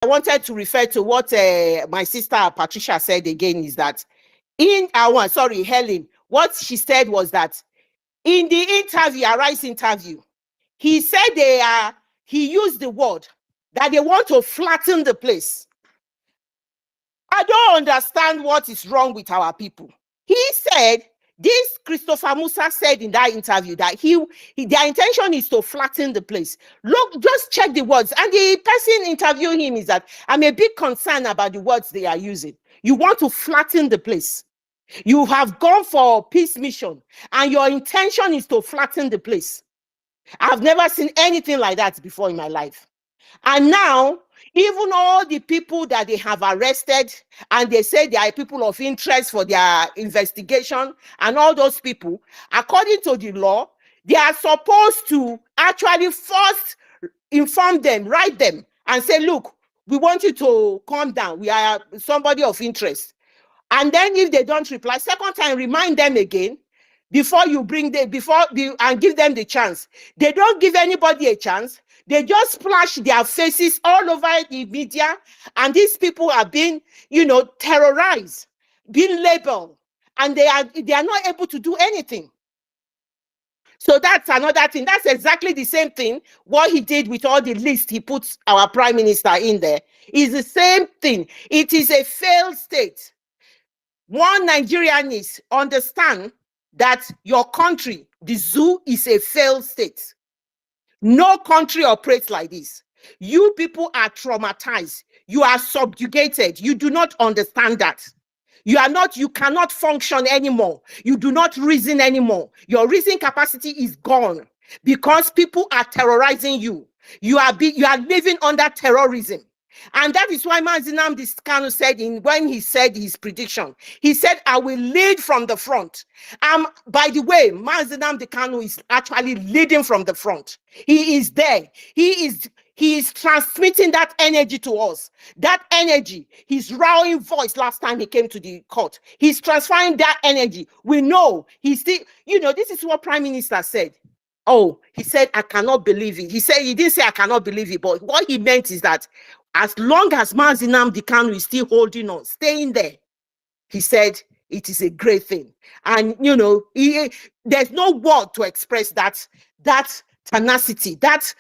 I wanted to refer to what my sister Patricia said again is that Helen, what she said was that in the interview, Arise interview, he said he used the word that they want to flatten the place. I don't understand what is wrong with our people. He said, this Christopher Musa said in that interview that their intention is to flatten the place. Look, just check the words. And the person interviewing him is that I'm a bit concerned about the words they are using. You want to flatten the place. You have gone for peace mission and your intention is to flatten the place. I've never seen anything like that before in my life. And now, even all the people that they have arrested and they say they are people of interest for their investigation and all those people, according to the law, they are supposed to actually first inform them, write them and say, look, we want you to calm down. We are somebody of interest. And then if they don't reply, second time, remind them again before you bring them, and give them the chance. They don't give anybody a chance. They just splash their faces all over the media, and these people are being, terrorized, being labeled, and they are not able to do anything. So that's another thing. That's exactly the same thing what he did with all the list he puts our prime minister in there. Is the same thing. It is a failed state. One Nigerianist understand that your country, the zoo, is a failed state. No country operates like this. You people are traumatized. You are subjugated. You do not understand that. You cannot function anymore. You do not reason anymore. Your reason capacity is gone because people are terrorizing you. You are living under terrorism. And that is why Mazi Nnamdi Kanu said when he said his prediction, he said, I will lead from the front. By the way, Mazi Nnamdi Kanu is actually leading from the front. He is there. He is transmitting that energy to us. That energy, his roaring voice last time he came to the court, he's transferring that energy. We know he's still, this is what Prime Minister said. Oh, he said, I cannot believe it. He didn't say I cannot believe it, but what he meant is that as long as Mazi Nnamdi Kanu is still holding on, staying there, he said it is a great thing. And, there's no word to express that tenacity, that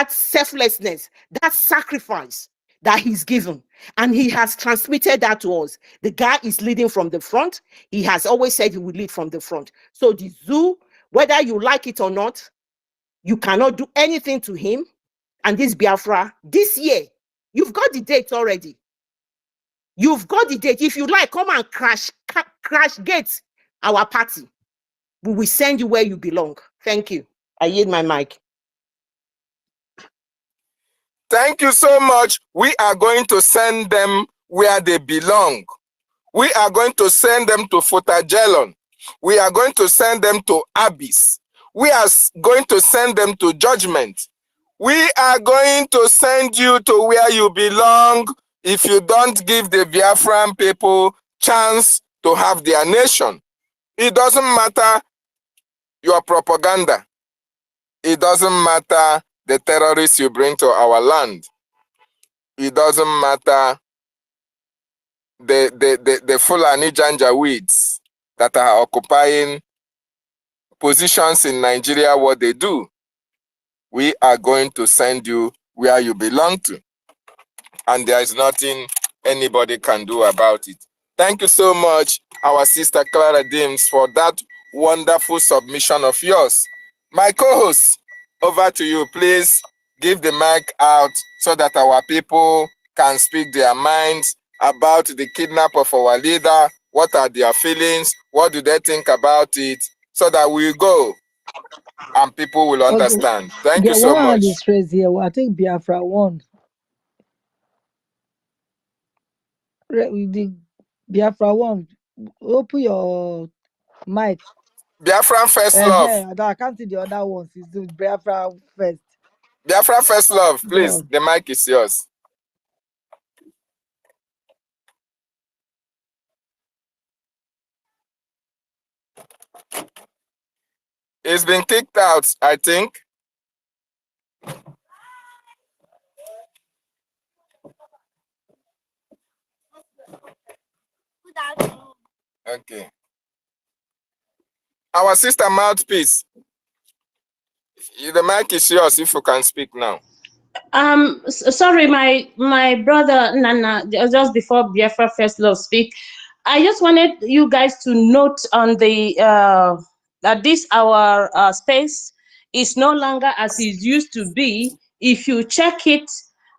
selflessness, that sacrifice that he's given. And he has transmitted that to us. The guy is leading from the front. He has always said he will lead from the front. So the zoo, whether you like it or not, you cannot do anything to him. And this Biafra, this year, you've got the date already. You've got the date. If you like, come and crash gates our party. We will send you where you belong. Thank you. I yield my mic. Thank you so much. We are going to send them where they belong. We are going to send them to Futajelon. We are going to send them to Abyss. We are going to send them to judgment. We are going to send you to where you belong if you don't give the Biafran people chance to have their nation. It doesn't matter your propaganda. It doesn't matter the terrorists you bring to our land. It doesn't matter the Fulani Janjaweeds that are occupying positions in Nigeria, what they do. We are going to send you where you belong to. And there is nothing anybody can do about it. Thank you so much, our sister Clara Dims, for that wonderful submission of yours. My co-host, over to you. Please give the mic out so that our people can speak their minds about the kidnap of our leader. What are their feelings? What do they think about it? So that we go and people will understand. Thank you so much. Here. I think Biafra won. The Biafra won. Open your mic. Biafra first love. I can't see the other ones. It's the Biafra first. Biafra first love, please. The mic is yours. It's been kicked out, I think. Okay. Our sister Mouthpiece, the mic is yours if you can speak now. Sorry, my brother Nana, just before Biafra First Love speak, I just wanted you guys to note on the that this our space is no longer as it used to be. If you check it,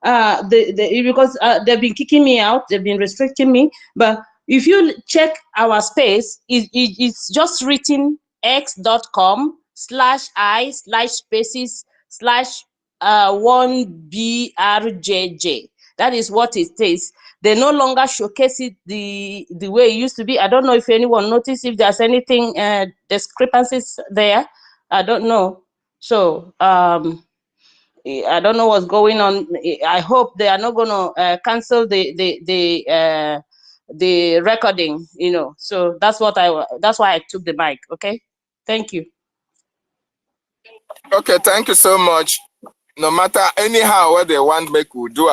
because they've been kicking me out, they've been restricting me. But if you check our space, it's just written x.com/i/spaces/1BRJJ. That is what it is. They no longer showcase it the way it used to be. I don't know if anyone noticed if there's anything discrepancies there. I don't know. So I don't know what's going on. I hope they are not going to cancel the recording. You know. So that's why I took the mic. Okay. Thank you. Okay, thank you so much. No matter anyhow what they want make we do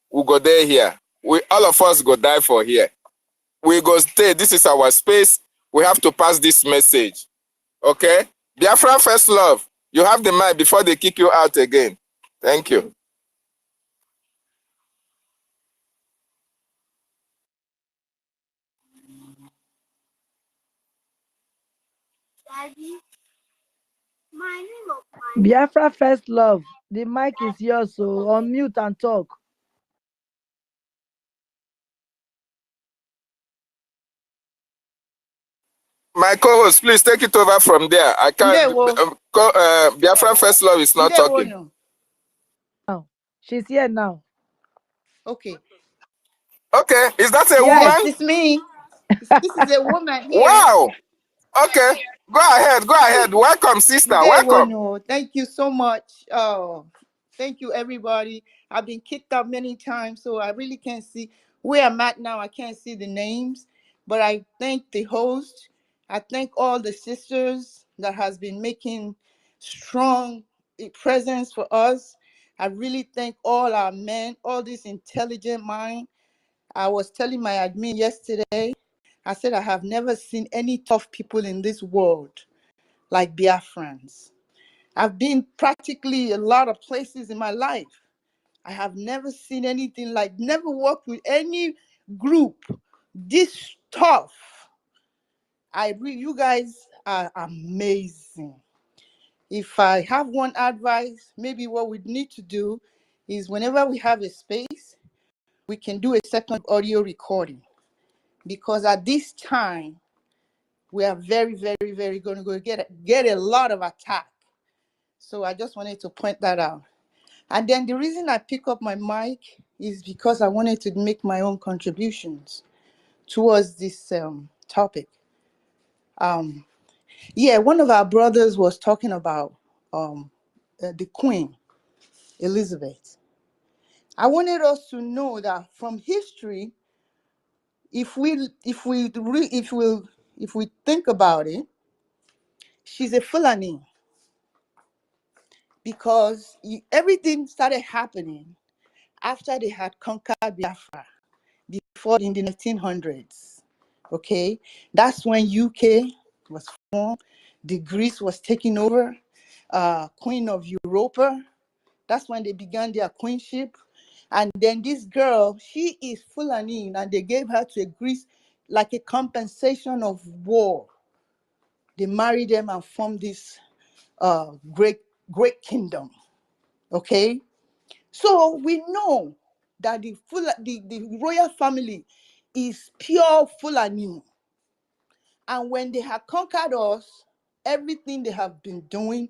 we go there here. We all of us go die for here. We go stay. This is our space. We have to pass this message. Okay? Biafran First Love, you have the mic before they kick you out again. Thank you. Biafra First Love, the mic is yours, so unmute and talk. My co-host, please take it over from there. I can't. Biafran First Love is not talking. Now, she's here now. Okay. Okay, is that a Yes, woman? it's me. This is a woman here. Wow. Okay, go ahead. Welcome, sister. Welcome. Thank you so much. Oh, thank you, everybody. I've been kicked out many times, so I really can't see where I'm at now. I can't see the names, but I thank the host. I thank all the sisters that has been making strong presence for us. I really thank all our men, all this intelligent mind. I was telling my admin yesterday, I said I have never seen any tough people in this world like Biafrans. I've been practically a lot of places in my life. I have never seen anything like, never worked with any group this tough. You guys are amazing. If I have one advice, maybe what we need to do is whenever we have a space, we can do a second audio recording. Because at this time, we are very, very, very going to go get a lot of attack. So I just wanted to point that out. And then the reason I pick up my mic is because I wanted to make my own contributions towards this topic. One of our brothers was talking about the Queen Elizabeth. I wanted us to know that from history, if we think about it, she's a Fulani, because everything started happening after they had conquered Biafra, before in the 1900s. Okay, that's when UK was formed. The Greece was taken over. Queen of Europa. That's when they began their queenship. And then this girl, she is Fulani, and they gave her to a Greece like a compensation of war. They married them and formed this great kingdom. Okay, so we know that the royal family is pure Fulani. And when they have conquered us, everything they have been doing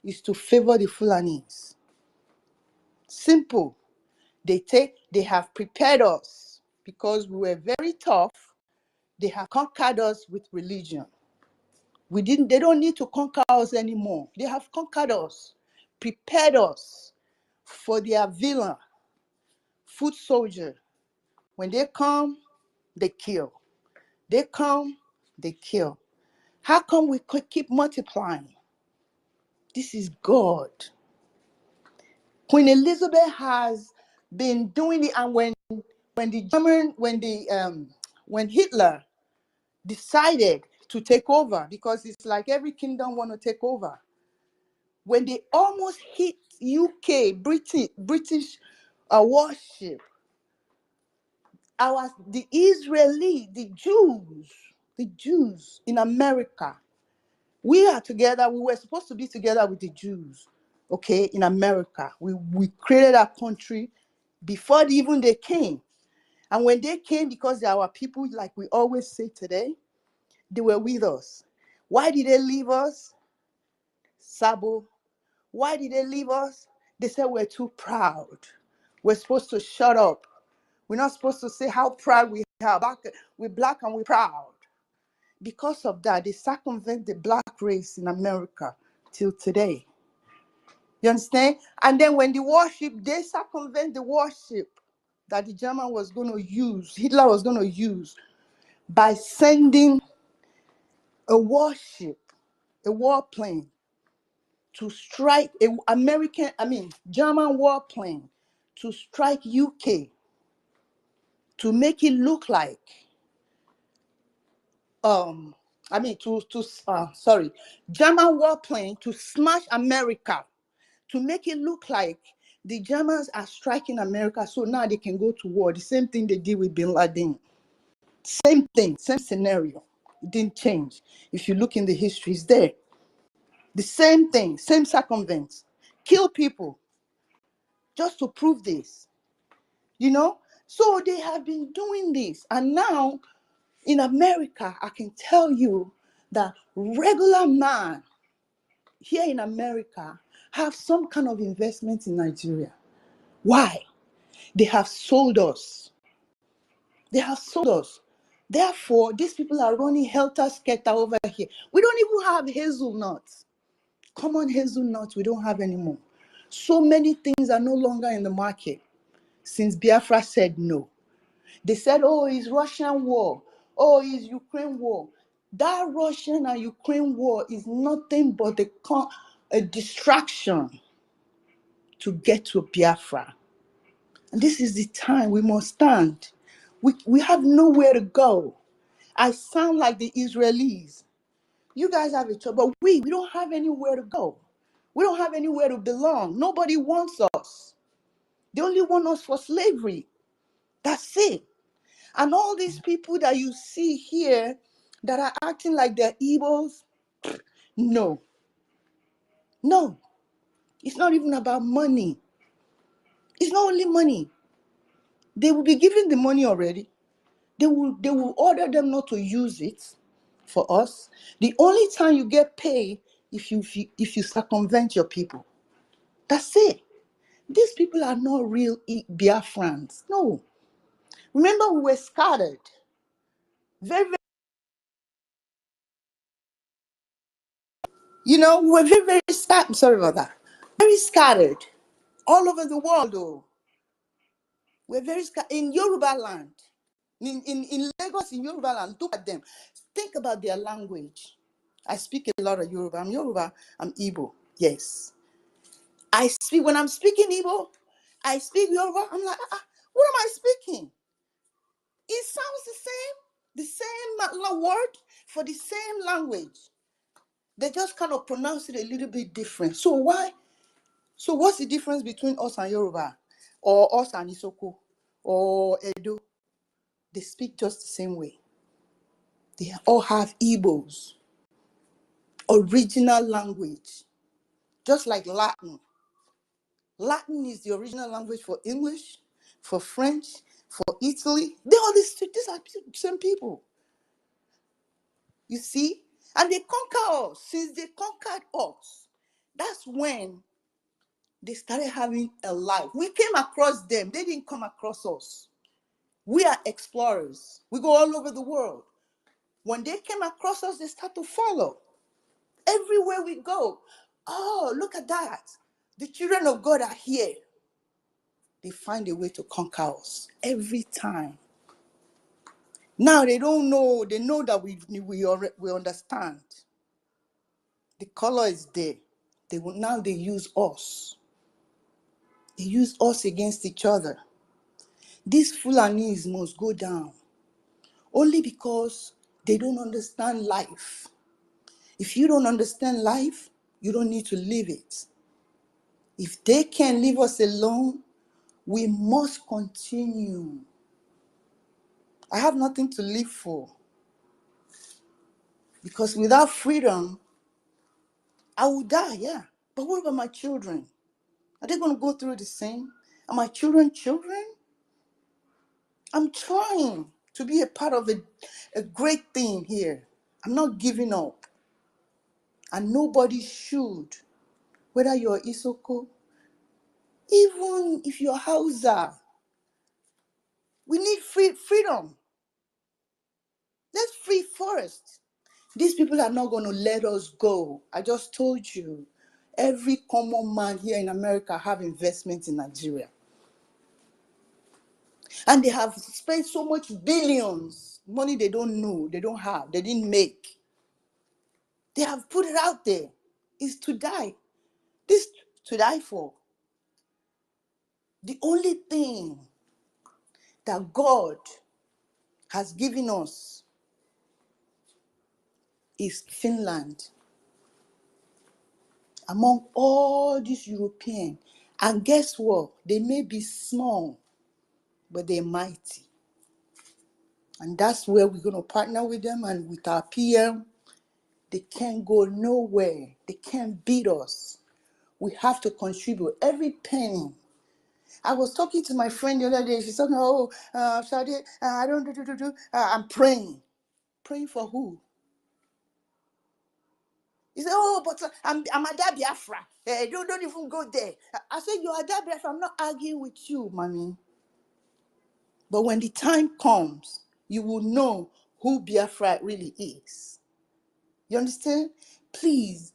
is to favor the Fulanis. Simple. They have prepared us because we were very tough. They have conquered us with religion. They don't need to conquer us anymore. They have conquered us, prepared us for their villain, foot soldier. When they come, they kill. They come, they kill. How come we could keep multiplying? This is God. Queen Elizabeth has been doing it, and when Hitler decided to take over, because it's like every kingdom want to take over. When they almost hit UK, British warship, the Israeli, the Jews in America, we are together. We were supposed to be together with the Jews, okay, in America. We created our country before even they came. And when they came, because they are our people, like we always say today, they were with us. Why did they leave us? Sabo. Why did they leave us? They said we're too proud. We're supposed to shut up. We're not supposed to say how proud we are. We're black and we're proud. Because of that, they circumvent the black race in America till today. You understand? And then when the warship, they circumvent the warship that the German was going to use, Hitler was going to use, by sending a warship, a warplane, to strike German warplane to strike UK, to make it look like, German warplane to smash America, to make it look like the Germans are striking America, so now they can go to war. The same thing they did with Bin Laden. Same thing, same scenario. It didn't change. If you look in the history, it's there. The same thing, same circumvents. Kill people just to prove this. You know? So they have been doing this. And now in America, I can tell you that regular man here in America have some kind of investment in Nigeria. Why? They have sold us. They have sold us. Therefore, these people are running helter-skelter over here. We don't even have hazelnuts. Common hazelnuts we don't have anymore. So many things are no longer in the market since Biafra said no. They said, oh, it's Russian war. Oh, it's Ukraine war. That Russian and Ukraine war is nothing but a distraction to get to Biafra. And this is the time we must stand. We have nowhere to go. I sound like the Israelis. You guys have a choice, but we don't have anywhere to go. We don't have anywhere to belong. Nobody wants us. They only want us for slavery. That's it. And all these people that you see here that are acting like they're Igbos, no. It's not even about money. It's not only money. They will be given the money already. They will order them not to use it for us. The only time you get paid if you circumvent your people. That's it. These people are not real Biafrans. No. Remember, we were scattered. Very, very, we were very, very scattered. Sorry about that. Very scattered. All over the world, though. We're very scattered. In Yoruba land. In Lagos, in Yoruba land, look at them. Think about their language. I speak a lot of Yoruba. I'm Yoruba. I'm Igbo. Yes. When I'm speaking Igbo, I speak Yoruba. I'm like, what am I speaking? It sounds the same word for the same language. They just kind of pronounce it a little bit different. So why? So what's the difference between us and Yoruba, or us and Isoko, or Edo? They speak just the same way. They all have Igbos, original language, just like Latin. Latin is the original language for English, for French, for Italy. These are the same people. You see? And they conquer us. Since they conquered us, that's when they started having a life. We came across them. They didn't come across us. We are explorers. We go all over the world. When they came across us, they start to follow. Everywhere we go. Oh, look at that. The children of God are here. They find a way to conquer us every time. Now they don't know. They know that we understand. The color is there. They use us. They use us against each other. These Fulanis must go down. Only because They don't understand life. If you don't understand life, you don't need to live it. If they can't leave us alone, we must continue. I have nothing to live for. Because without freedom, I will die, yeah. But what about my children? Are they going to go through the same? Are my children children? I'm trying to be a part of a great thing here. I'm not giving up. And nobody should. Whether you're Isoko, even if you're Hausa, we need freedom. Let's free first. These people are not going to let us go. I just told you, every common man here in America have investments in Nigeria. And they have spent so much billions, money they don't know, they don't have, they didn't make. They have put it out there. It's to die. This to die for. The only thing that God has given us is Finland. Among all these Europeans, and guess what? They may be small, but they're mighty. And that's where we're going to partner with them and with our PM. They can't go nowhere. They can't beat us. We have to contribute every penny. I was talking to my friend the other day. She's talking, Shadi, I don't do. I'm praying. Praying for who? He said, but I'm a dad Biafra. Don't even go there. I said, you're a dad Biafra. I'm not arguing with you, mommy. But when the time comes, you will know who Biafra really is. You understand? Please,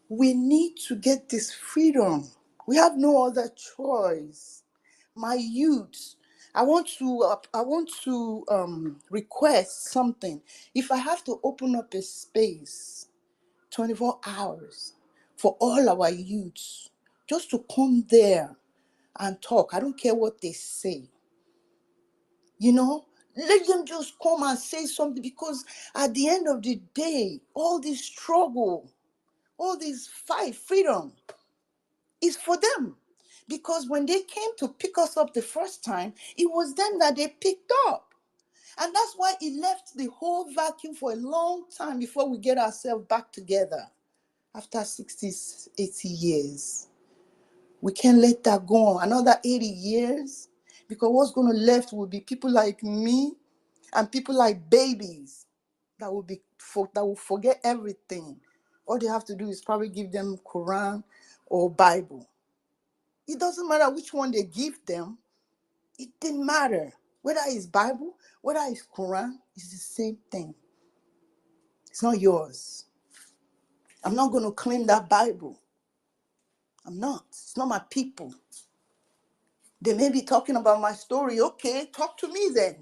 we need to get this freedom. We have no other choice. My youth, I want to request something. If I have to open up a space, 24 hours, for all our youths, just to come there and talk. I don't care what they say. You know, let them just come and say something, because at the end of the day, all this struggle, all this fight, freedom, is for them. Because when they came to pick us up the first time, it was them that they picked up. And that's why it left the whole vacuum for a long time before we get ourselves back together. After 60, 80 years. We can't let that go on. Another 80 years. Because what's going to left will be people like me and people like babies that will forget everything. All they have to do is probably give them Quran or Bible. It doesn't matter which one they give them. It didn't matter. Whether it's Bible, whether it's Quran, it's the same thing. It's not yours. I'm not going to claim that Bible. I'm not. It's not my people. They may be talking about my story. Okay, talk to me then.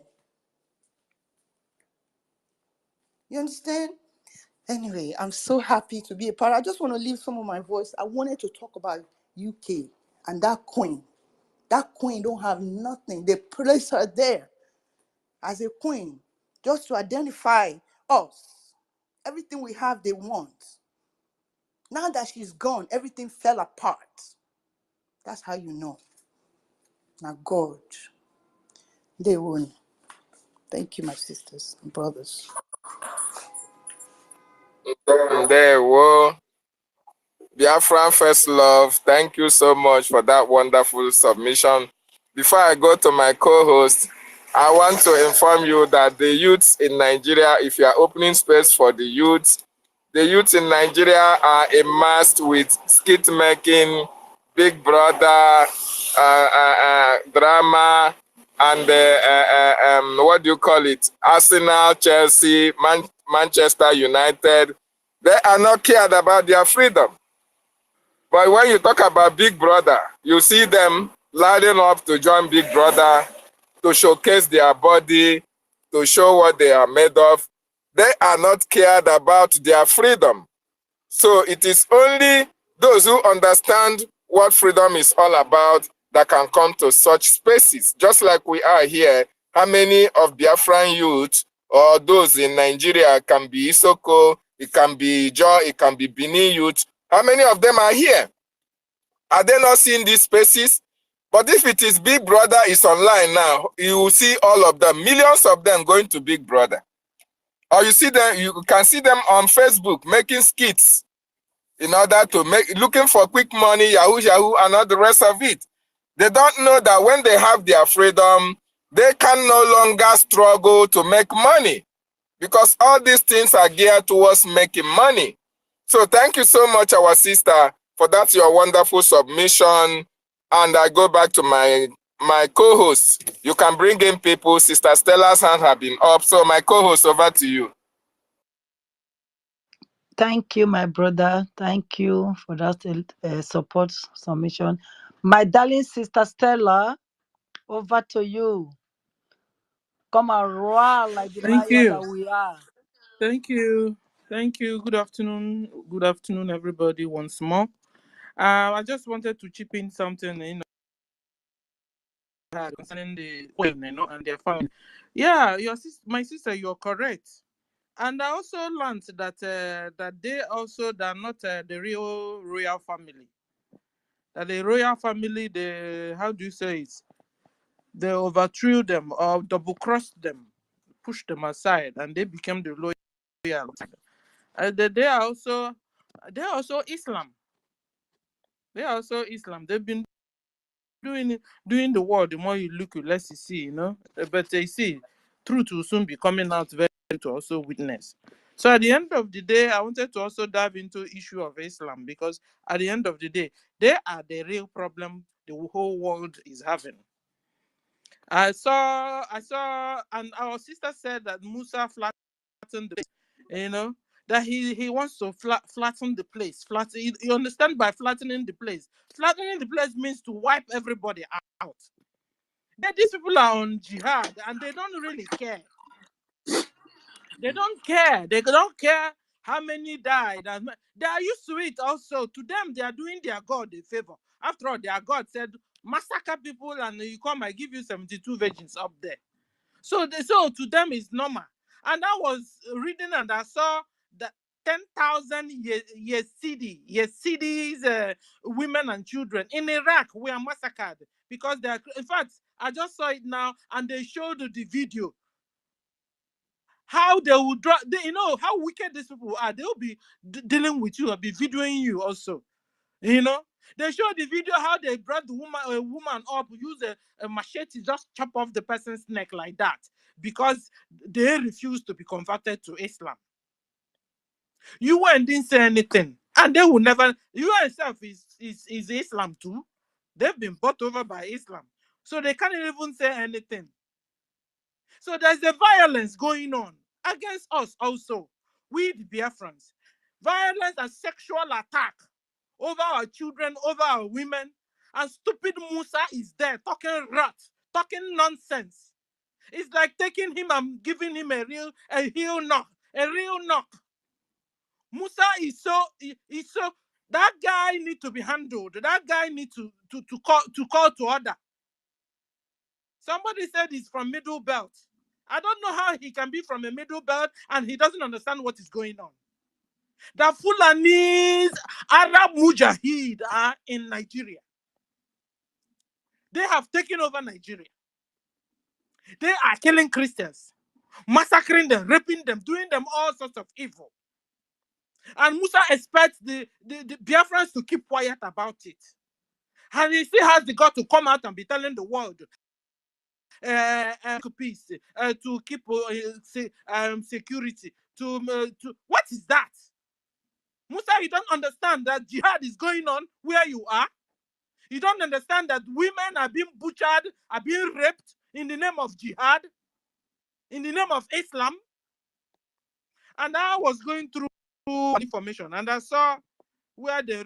You understand? Anyway, I'm so happy to be a part. I just want to leave some of my voice. I wanted to talk about UK and that queen. That queen don't have nothing. They place her there as a queen just to identify us. Everything we have, they want. Now that she's gone, everything fell apart. That's how you know. Now God, they won. Thank you, my sisters and brothers. There, whoa. Biafran First Love, thank you so much for that wonderful submission. Before I go to my co-host, I want to inform you that the youths in Nigeria, if you are opening space for the youths in Nigeria are amassed with skit making, Big Brother, drama, and what do you call it? Arsenal, Chelsea, Manchester United. They are not cared about their freedom. But when you talk about Big Brother, you see them lining up to join Big Brother, to showcase their body, to show what they are made of. They are not cared about their freedom. So it is only those who understand what freedom is all about that can come to such spaces. Just like we are here, how many of Biafran youth or those in Nigeria, it can be Isoko, it can be Joy, it can be Benin Youth. How many of them are here? Are they not seeing these spaces? But if it is Big Brother is online now, you will see all of them, millions of them going to Big Brother. Or you see them, you can see them on Facebook making skits in order to looking for quick money, Yahoo, Yahoo, and all the rest of it. They don't know that when they have their freedom, they can no longer struggle to make money, because all these things are geared towards making money. So thank you so much, our sister, for that your wonderful submission. And I go back to my co-host. You can bring in people. Sister Stella's hand have been up. So my co-host, over to you. Thank you, my brother. Thank you for that support submission. My darling sister Stella, over to you. Come and roar like the Thank lion you. that we are. Thank you. Thank you. Good afternoon. Good afternoon, everybody, once more. I just wanted to chip in something, concerning the Queen, and their family. Yeah, my sister, you're correct. And I also learned that that they are not the real royal family. That the royal family, how do you say it? They overthrew them or double crossed them, pushed them aside, and they became the loyal. They are also Islam. They are also Islam. They've been doing the world. The more you look, the less you see. But they see truth will soon be coming out very to also witness. So at the end of the day, I wanted to also dive into issue of Islam, because at the end of the day, they are the real problem the whole world is having. I saw, and our sister said that Musa flattened the place, that he wants to flatten the place. You understand by flattening the place? Flattening the place means to wipe everybody out. These people are on jihad, and they don't really care. They don't care. They don't care how many died. They are used to it also. To them, they are doing their God a favor. After all, their God said, massacre people, and you come, I give you 72 virgins up there. So to them it's normal. And I was reading and I saw that 10,000 Yazidis, women and children in Iraq were massacred because they are. In fact, I just saw it now, and they showed the video. How they will draw, how wicked these people are. They will be dealing with you, or be videoing you also. They show the video how they brought a woman up, use a machete, just chop off the person's neck like that, because they refuse to be converted to Islam. You didn't say anything, and they will never. You yourself is Islam too. They've been bought over by Islam, so they can't even say anything. So there's a violence going on against us also, we the Biafrans. Violence and sexual attack over our children, over our women. And stupid Musa is there talking rot, talking nonsense. It's like taking him and giving him a real knock. Musa is so that guy need to be handled. That guy need to call to order. Somebody said he's from Middle Belt. I don't know how he can be from a Middle Belt and he doesn't understand what is going on. The Fulanese Arab Mujahid are in Nigeria. They have taken over Nigeria. They are killing Christians, massacring them, raping them, doing them all sorts of evil. And Musa expects the Biafrans to keep quiet about it. And he still has the God to come out and be telling the world peace, to keep security. What is that? Musa, you don't understand that jihad is going on where you are? You don't understand that women are being butchered, are being raped in the name of jihad, in the name of Islam? And I was going through information, and I saw where they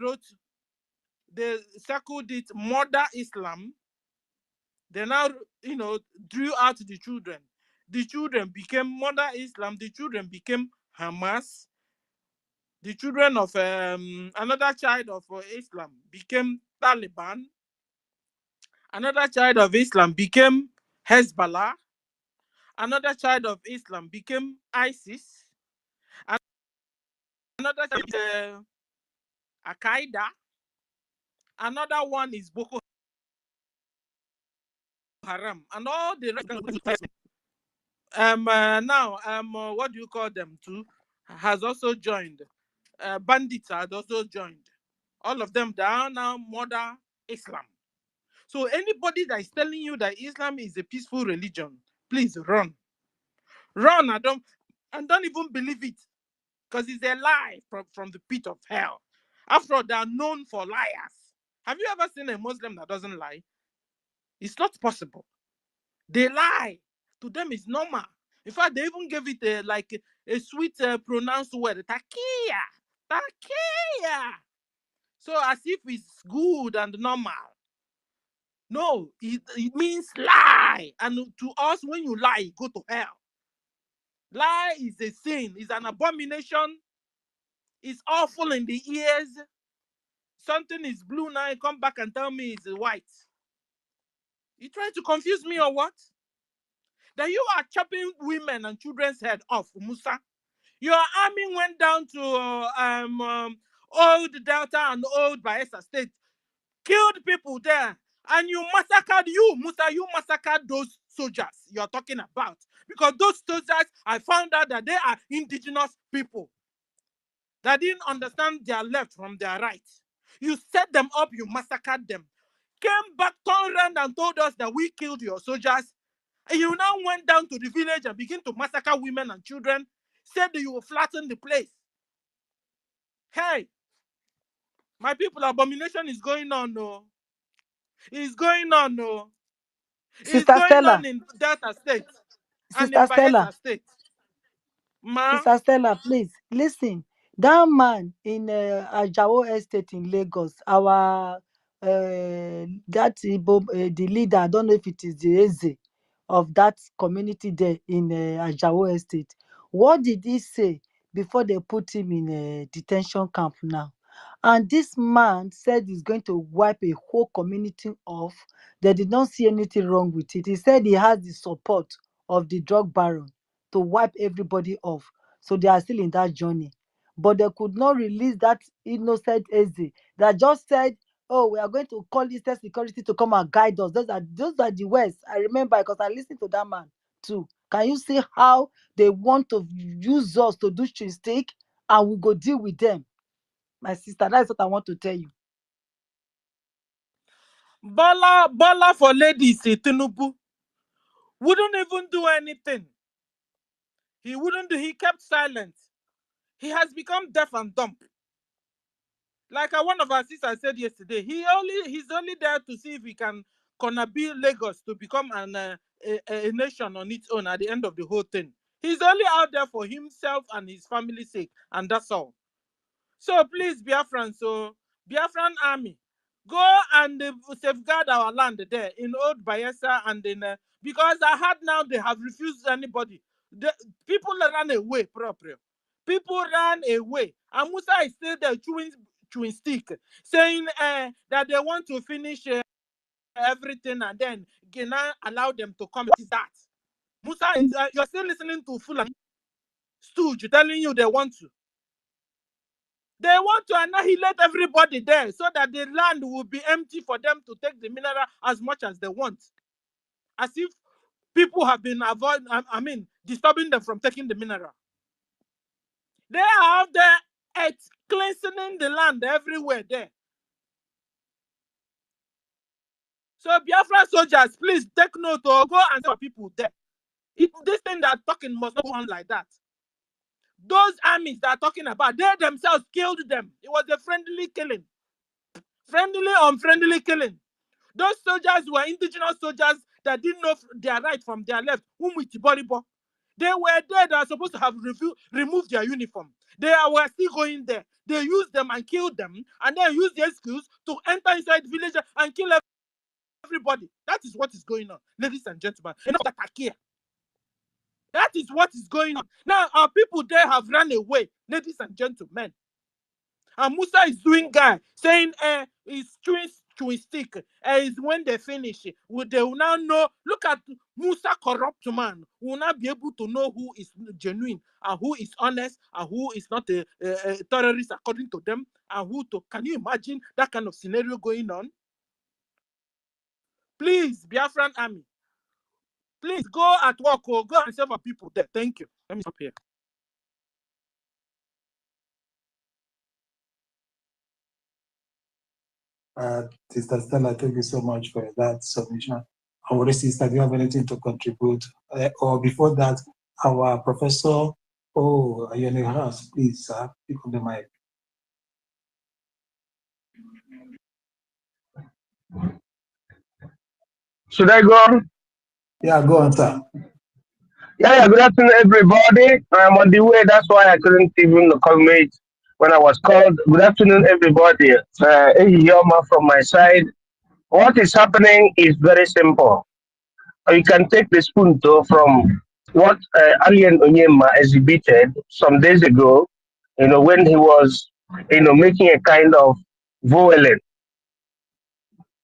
circled it, Murder Islam. They now, drew out the children. The children became Murder Islam. The children became Hamas. The children of another child of Islam became Taliban. Another child of Islam became Hezbollah. Another child of Islam became ISIS. Another child is Al-Qaeda. Another one is Boko Haram. And all the rest. Now, what do you call them too? Has also joined. Bandits had also joined. All of them, they are now modern Islam. So anybody that is telling you that Islam is a peaceful religion, please run. Run. I don't even believe it. Because it's a lie from the pit of hell. After all, they are known for liars. Have you ever seen a Muslim that doesn't lie? It's not possible. They lie. To them, it's normal. In fact, they even gave it a sweet pronounced word, takia. Takia. So as if it's good and normal. No, it means lie. And to us, when you lie, you go to hell. Lie is a sin, it's an abomination. It's awful in the ears. Something is blue now, you come back and tell me it's white. You trying to confuse me or what? That you are chopping women and children's head off, Musa. Your army went down to old Delta and old Bayelsa State, killed people there, and you massacred Musa, you massacred those soldiers you're talking about. Because those soldiers, I found out that they are indigenous people that didn't understand their left from their right. You set them up, you massacred them. Came back, turned around and told us that we killed your soldiers. And you now went down to the village and began to massacre women and children. Said that you will flatten the place. Hey, my people, abomination is going on, no. It's going on, no. It's Sister going Stella. on in Delta State and Sister in Stella. Bayelsa State. Ma? Sister Stella, please listen. That man in Ajao Estate in Lagos, our that the leader, I don't know if it is the Eze of that community there in Ajao Estate. What did he say before they put him in a detention camp now? And this man said he's going to wipe a whole community off. They did not see anything wrong with it. He said he has the support of the drug baron to wipe everybody off. So they are still in that journey. But they could not release that innocent Eze that just said, oh, we are going to call Eastern Security to come and guide us. Those are the West. I remember because I listened to that man too. Can you see how they want to use us to do stick and we go deal with them? My sister, that's what I want to tell you. Bola for ladies, Tinubu wouldn't even do anything. He wouldn't do, he kept silent. He has become deaf and dumb. Like one of our sisters said yesterday, he's only there to see if he can build Lagos to become a nation on its own at the end of the whole thing. He's only out there for himself and his family's sake, and that's all. So please, Biafrans, Biafran army, go and safeguard our land there in Old Bayelsa and in because I heard now they have refused anybody. People ran away, proper. People ran away, and Musa is still there chewing stick, saying that they want to finish everything and then Gena allow them to come. What is that? Musa, you're still listening to Fulani stooge telling you they want to. They want to annihilate everybody there so that the land will be empty for them to take the mineral as much as they want. As if people have been disturbing them from taking the mineral. They have the cleansing the land everywhere there. So Biafra soldiers, please take note or go and tell people there. This thing that are talking must not go on like that. Those armies that are talking about, they themselves killed them. It was a friendly killing. Friendly, unfriendly killing. Those soldiers were indigenous soldiers that didn't know their right from their left. They were there that are supposed to have removed their uniform. They were still going there. They used them and killed them, and then used the excuse to enter inside the village and kill everybody. That is what is going on, ladies and gentlemen. Enough of that here. That is what is going on. Now, our people there have run away, ladies and gentlemen. And Musa is doing guy, saying he's chewing chewing stick. Is when they finish, they will now know. Look at Musa corrupt man. Will now be able to know who is genuine and who is honest and who is not a terrorist according to them, and who to. Can you imagine that kind of scenario going on? Please, Biafran army, please go at work or go and serve our people there. Thank you. Let me stop here. Sister Stella, thank you so much for that submission. Our sister, do you have anything to contribute? Or before that, our professor, are you in the house? Please, pick up the mic. Should I go? Yeah, go on, sir. Yeah, good afternoon, everybody. I'm on the way. That's why I couldn't even comment when I was called. Good afternoon, everybody. Yoma from my side. What is happening is very simple. You can take the spoon from what Alien Onyema exhibited some days ago, when he was, making a kind of violent,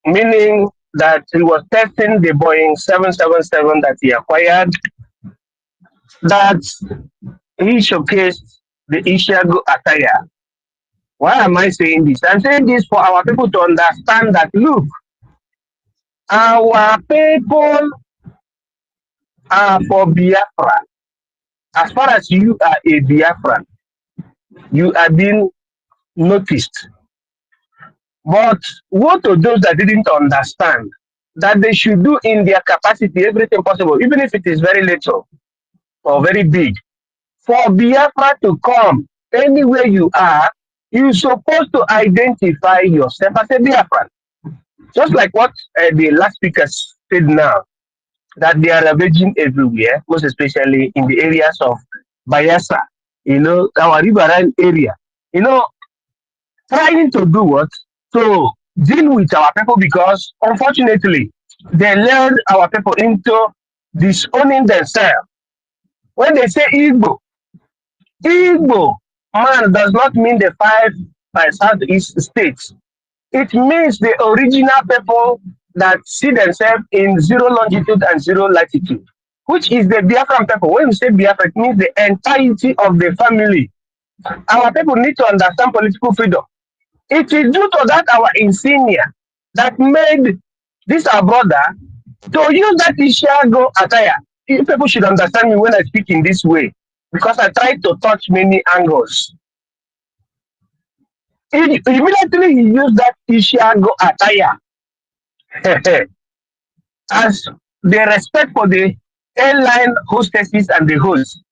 meaning that he was testing the Boeing 777 that he acquired, that he showcased the Ishago attire. Why am I saying this? I'm saying this for our people to understand that, look, our people are for Biafra. As far as you are a Biafran, you are being noticed. But what to those that didn't understand that they should do in their capacity everything possible, even if it is very little or very big, for Biafra to come anywhere you are, you're supposed to identify yourself as a Biafran. Just like what the last speaker said now, that they are ravaging everywhere, most especially in the areas of Bayelsa, our riverine area, trying to do what? To deal with our people, because unfortunately, they led our people into disowning themselves. When they say Igbo man does not mean the 5 Southeast states. It means the original people that see themselves in 0 longitude and 0 latitude, which is the Biafran people. When we say Biafra, it means the entirety of the family. Our people need to understand political freedom. It is due to that our insignia that made this our brother to use that Ishago attire. People should understand me when I speak in this way, because I try to touch many angles. Immediately he used that Ishago attire as the respect for the airline hostesses and the hosts.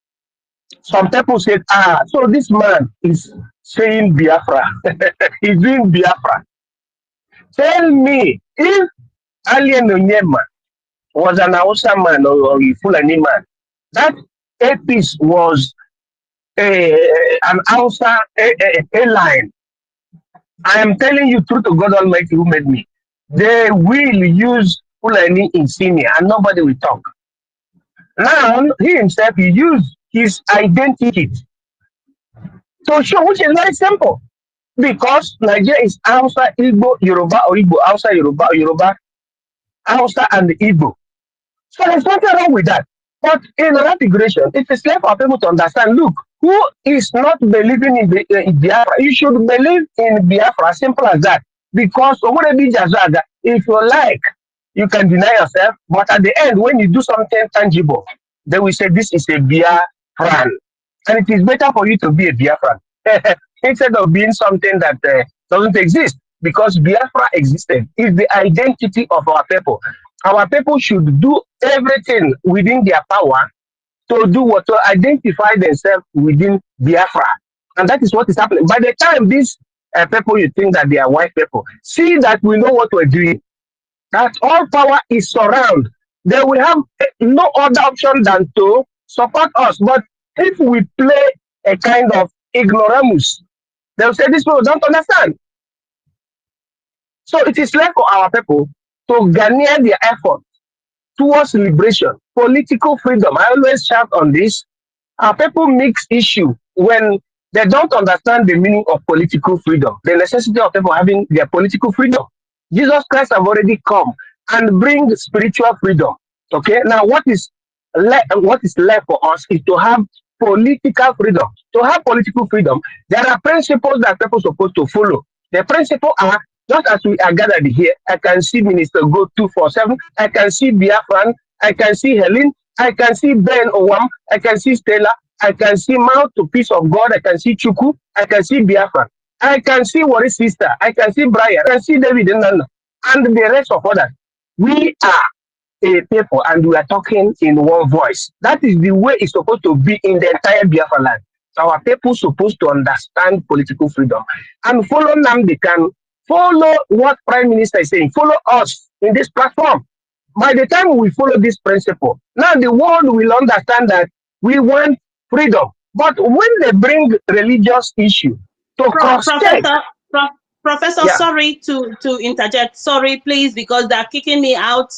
Some people said, so this man is saying Biafra. He's doing Biafra. Tell me, if Alien Onyema was an Hausa man or a Fulani man, that airpiece was an Hausa airline. I am telling you, true to God Almighty who made me, they will use Fulani insignia and nobody will talk. Now, he himself, he used his identity to show, which is very simple. Because Nigeria is Hausa, Igbo, Yoruba, or Igbo, Hausa, Yoruba, Yoruba, Hausa, and Igbo. So there's nothing wrong with that. But in that integration, it is left for people to understand, look, who is not believing in Biafra? You should believe in Biafra, simple as that. Because if you like, you can deny yourself, but at the end, when you do something tangible, they will say this is a Biafran. And it is better for you to be a Biafran instead of being something that doesn't exist, because Biafra existed. It's the identity of our people. Our people should do everything within their power to do what, to identify themselves within Biafra. And that is what is happening. By the time these people, you think that they are white people, see that we know what we're doing, that all power is surround. They will have no other option than to support us. But if we play a kind of ignoramus, they'll say these people don't understand. So it is left for our people to garner their effort towards liberation, political freedom. I always shout on this. Our people mix issue when they don't understand the meaning of political freedom, the necessity of people having their political freedom. Jesus Christ have already come and bring spiritual freedom. Okay, now what is left for us is to have political freedom. To have political freedom, there are principles that people are supposed to follow. The principle are just as we are gathered here. I can see Minister Go 247. I can see Biafran. I can see Helen. I can see Ben Owam. I can see Stella. I can see Mount to Peace of God. I can see Chuku. I can see Biafran. I can see Warri's sister. I can see Brian. I can see David and Nana and the rest of others. We are a people and we are talking in one voice. That is the way it's supposed to be in the entire Biafra land. Our people supposed to understand political freedom and follow Namdi can follow what Prime Minister is saying. Follow us in this platform. By the time we follow this principle, now the world will understand that we want freedom. But when they bring religious issue to cross-check, Professor, yeah, sorry to interject. Sorry, please, because they're kicking me out.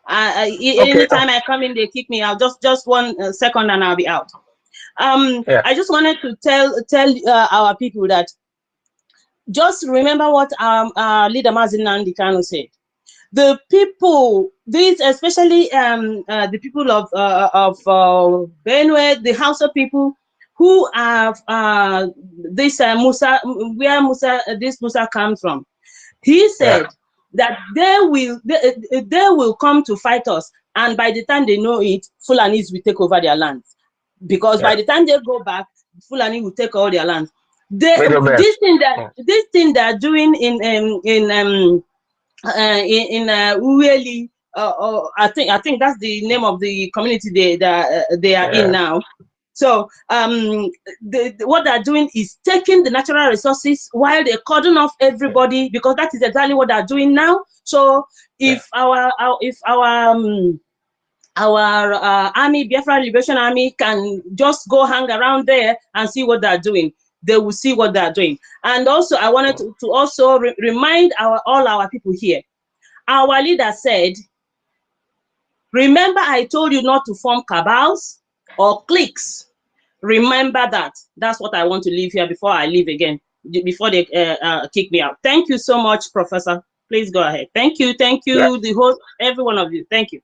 okay, Anytime I come in, they kick me out. Just 1 second, and I'll be out. yeah, I just wanted to tell our people that just remember what leader Mazin Nandi Kanu said. The people, these especially the people of Benue, the Hausa people who have this Musa, where this Musa comes from. He yeah, said that they will come to fight us, and by the time they know it, Fulanis will take over their land, because by yeah. the time they go back, Fulani will take all their land. Middle belt. This thing they're doing in Ueli, I think that's the name of the community they are in Yeah. now. So what they're doing is taking the natural resources while they're cutting off everybody, because that is exactly what they're doing now. So if our army, Biafra Liberation Army, can just go hang around there and see what they're doing, they will see what they're doing. And also, I wanted to also remind all our people here. Our leader said, remember I told you not to form cabals or cliques. Remember that. That's what I want to leave here before I leave again, before they kick me out. Thank you so much, Professor. Please go ahead. Thank you, Yeah. the whole, every one of you. Thank you.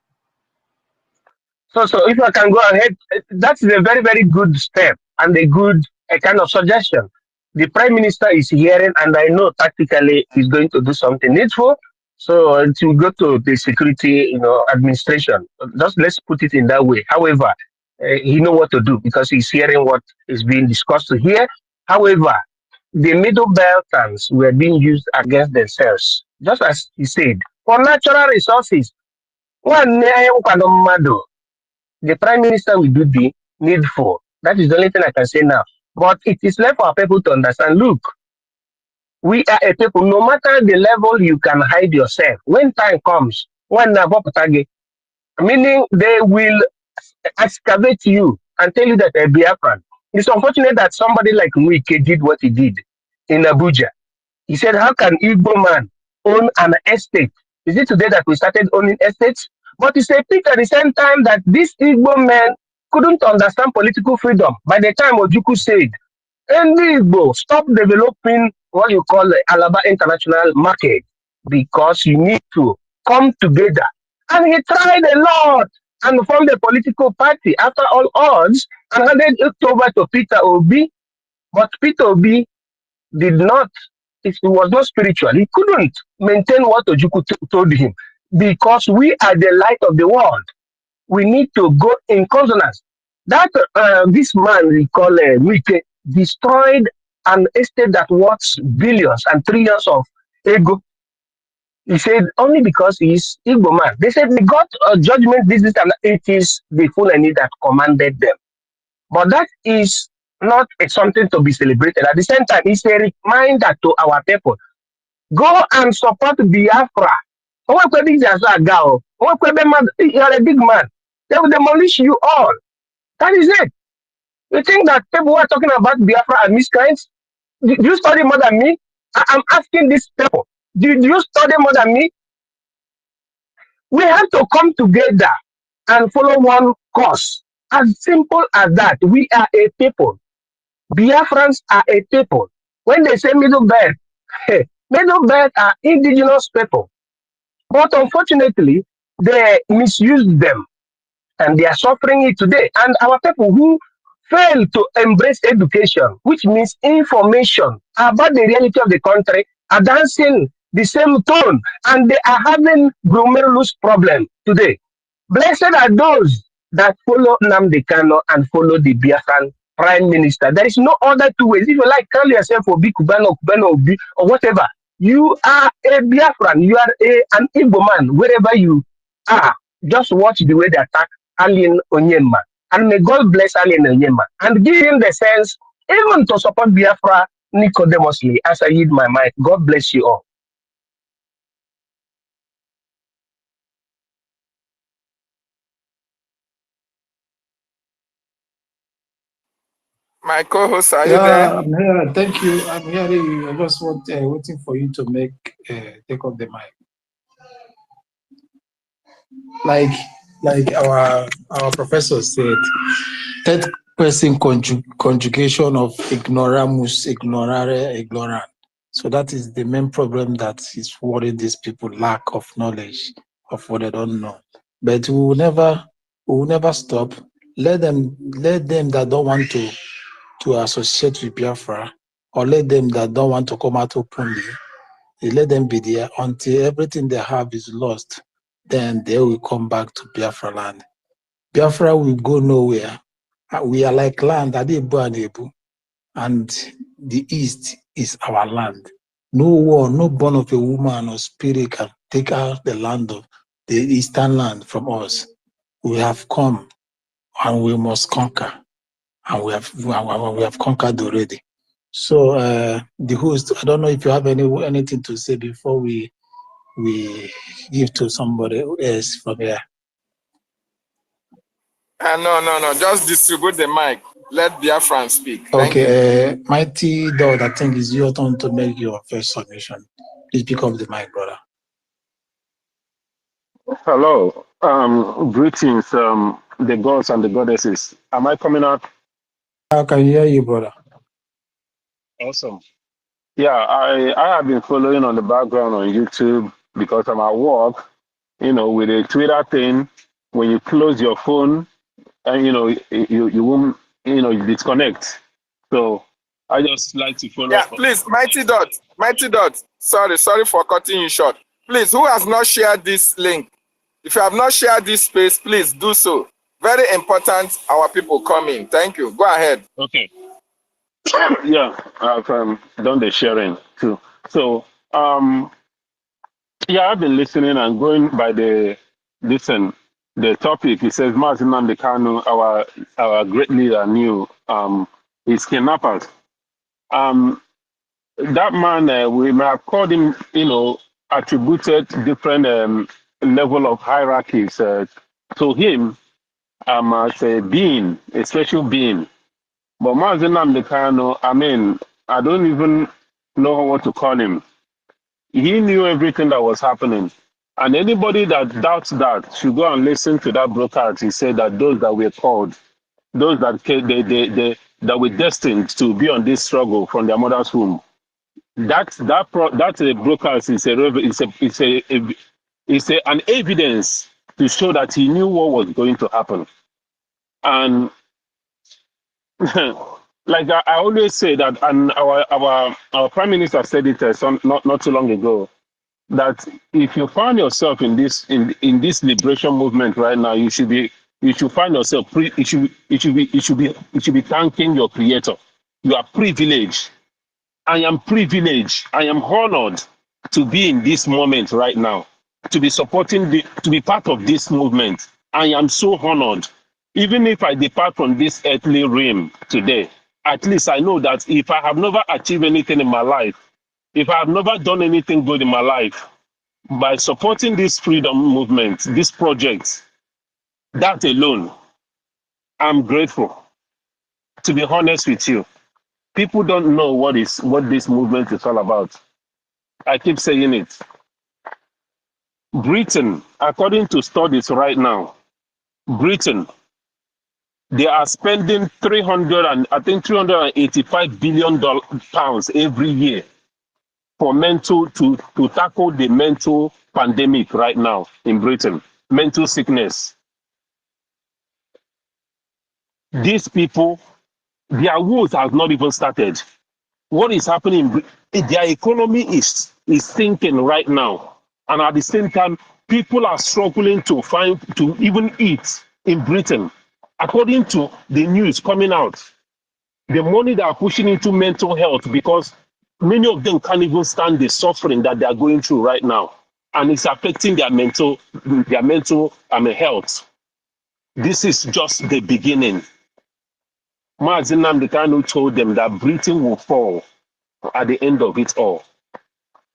So if I can go ahead, that's a very, very good step and a good kind of suggestion. The Prime Minister is hearing, and I know tactically he's going to do something needful. So to go to the security, administration, just let's put it in that way. However, he know what to do because he's hearing what is being discussed here. However, the middle Beltans were being used against themselves, just as he said, for natural resources. The Prime Minister will do the needful. That is the only thing I can say now. But it is left for our people to understand. Look, we are a people, no matter the level you can hide yourself. When time comes, meaning they will excavate you and tell you that they're Biafran. It's unfortunate that somebody like Nwike did what he did in Abuja. He said, how can Igbo man own an estate? Is it today that we started owning estates? But it's a pity at the same time that this Igbo man couldn't understand political freedom. By the time Ojukwu said, any Igbo, stop developing what you call the Alaba International Market because you need to come together. And he tried a lot and formed a political party after all odds and handed it over to Peter Obi. But Peter Obi did not, it was not spiritual. He couldn't maintain what Ojukwu told him because we are the light of the world. We need to go in consonance. That this man we call Wike destroyed an estate that worth billions and trillions of ego. He said only because he's Igbo man. They said they got a judgment. This is, and it is the Fulani that commanded them. But that is not something to be celebrated. At the same time, it's a reminder to our people. Go and support Biafra. You're a big man. They will demolish you all. That is it. You think that people who are talking about Biafra are miscreants? Do you study more than me? I'm asking these people. Do you study more than me? We have to come together and follow one cause. As simple as that. We are a people. Biafrans are a people. When they say middle belt, middle belt are indigenous people. But unfortunately, they misused them and they are suffering it today. And our people who fail to embrace education, which means information about the reality of the country, are dancing the same tone and they are having glomerulus problem today. Blessed are those that follow Nnamdi Kano and follow the Biafran Prime Minister. There is no other two ways. If you like, call yourself Obi Kubano, Kubano Obi, or whatever. You are a Biafran. You are an Igbo man, wherever you are. Just watch the way they attack Alien Onyema. And may God bless Alien Onyema and give him the sense even to support Biafra Nicodemously as I yield my mic. God bless you all. My co-host, are you Yeah, there? I'm here. Thank you. I'm hearing you. I just want waiting for you to take up the mic. Like our professor said, third person conjugation of ignoramus, ignorare, ignorant. So that is the main problem that is worrying these people: lack of knowledge of what they don't know. But we will never stop. Let them that don't want to associate with Biafra, or let them that don't want to come out openly, let them be there until everything they have is lost. Then they will come back to Biafra land. Biafra will go nowhere. We are like land, Adebu and Ebu, and the east is our land. No war, no born of a woman or spirit can take out the land of the eastern land from us. We have come and we must conquer. And we have conquered already. So the host, I don't know if you have anything to say before we give to somebody else from here. No. Just distribute the mic. Let Biafran speak. Thank you. Okay, Mighty Dog, I think it's your turn to make your first submission. Please pick up the mic, brother. Hello. Greetings, the gods and the goddesses. Am I coming out? I can hear you, brother. Awesome. Yeah, I have been following on the background on YouTube because I'm at work, with a Twitter thing. When you close your phone and you won't, you disconnect. So I just like to follow. Yeah, please, Mighty Dot. Sorry for cutting you short. Please, who has not shared this link? If you have not shared this space, please do so. Very important, our people coming. Thank you. Go ahead. Okay. Yeah, I've done the sharing too. So yeah, I've been listening and going by the topic. It says Martin Kanu, our great leader, knew his kidnappers. That man, we may have called him, attributed different level of hierarchies to him as a being, a special being. But Martin Kanu, I mean, I don't even know what to call him. He knew everything that was happening. And anybody that doubts that should go and listen to that broadcast. He said that those that were called, those that that were destined to be on this struggle from their mother's womb. That's a broadcast is an evidence to show that he knew what was going to happen. And like I always say that, and our prime minister said it not too long ago, that if you find yourself in this liberation movement right now, you should find yourself you should be thanking your creator. You are privileged. I am privileged. I am honored to be in this moment right now, to be to be part of this movement. I am so honored. Even if I depart from this earthly realm today, at least I know that if I have never achieved anything in my life, if I have never done anything good in my life, by supporting this freedom movement, this project, that alone, I'm grateful. To be honest with you, people don't know what this movement is all about. I keep saying it. Britain, according to studies right now, Britain, they are spending 385 billion pounds every year for mental to tackle the mental pandemic right now in Britain, mental sickness. These people, their wars have not even started. What is happening? Their economy is sinking right now, and at the same time, people are struggling to even eat in Britain. According to the news coming out, the money they are pushing into mental health, because many of them can't even stand the suffering that they are going through right now, and it's affecting their mental health. This is just the beginning. Mazi Nnamdi Kanu told them that Britain will fall at the end of it all.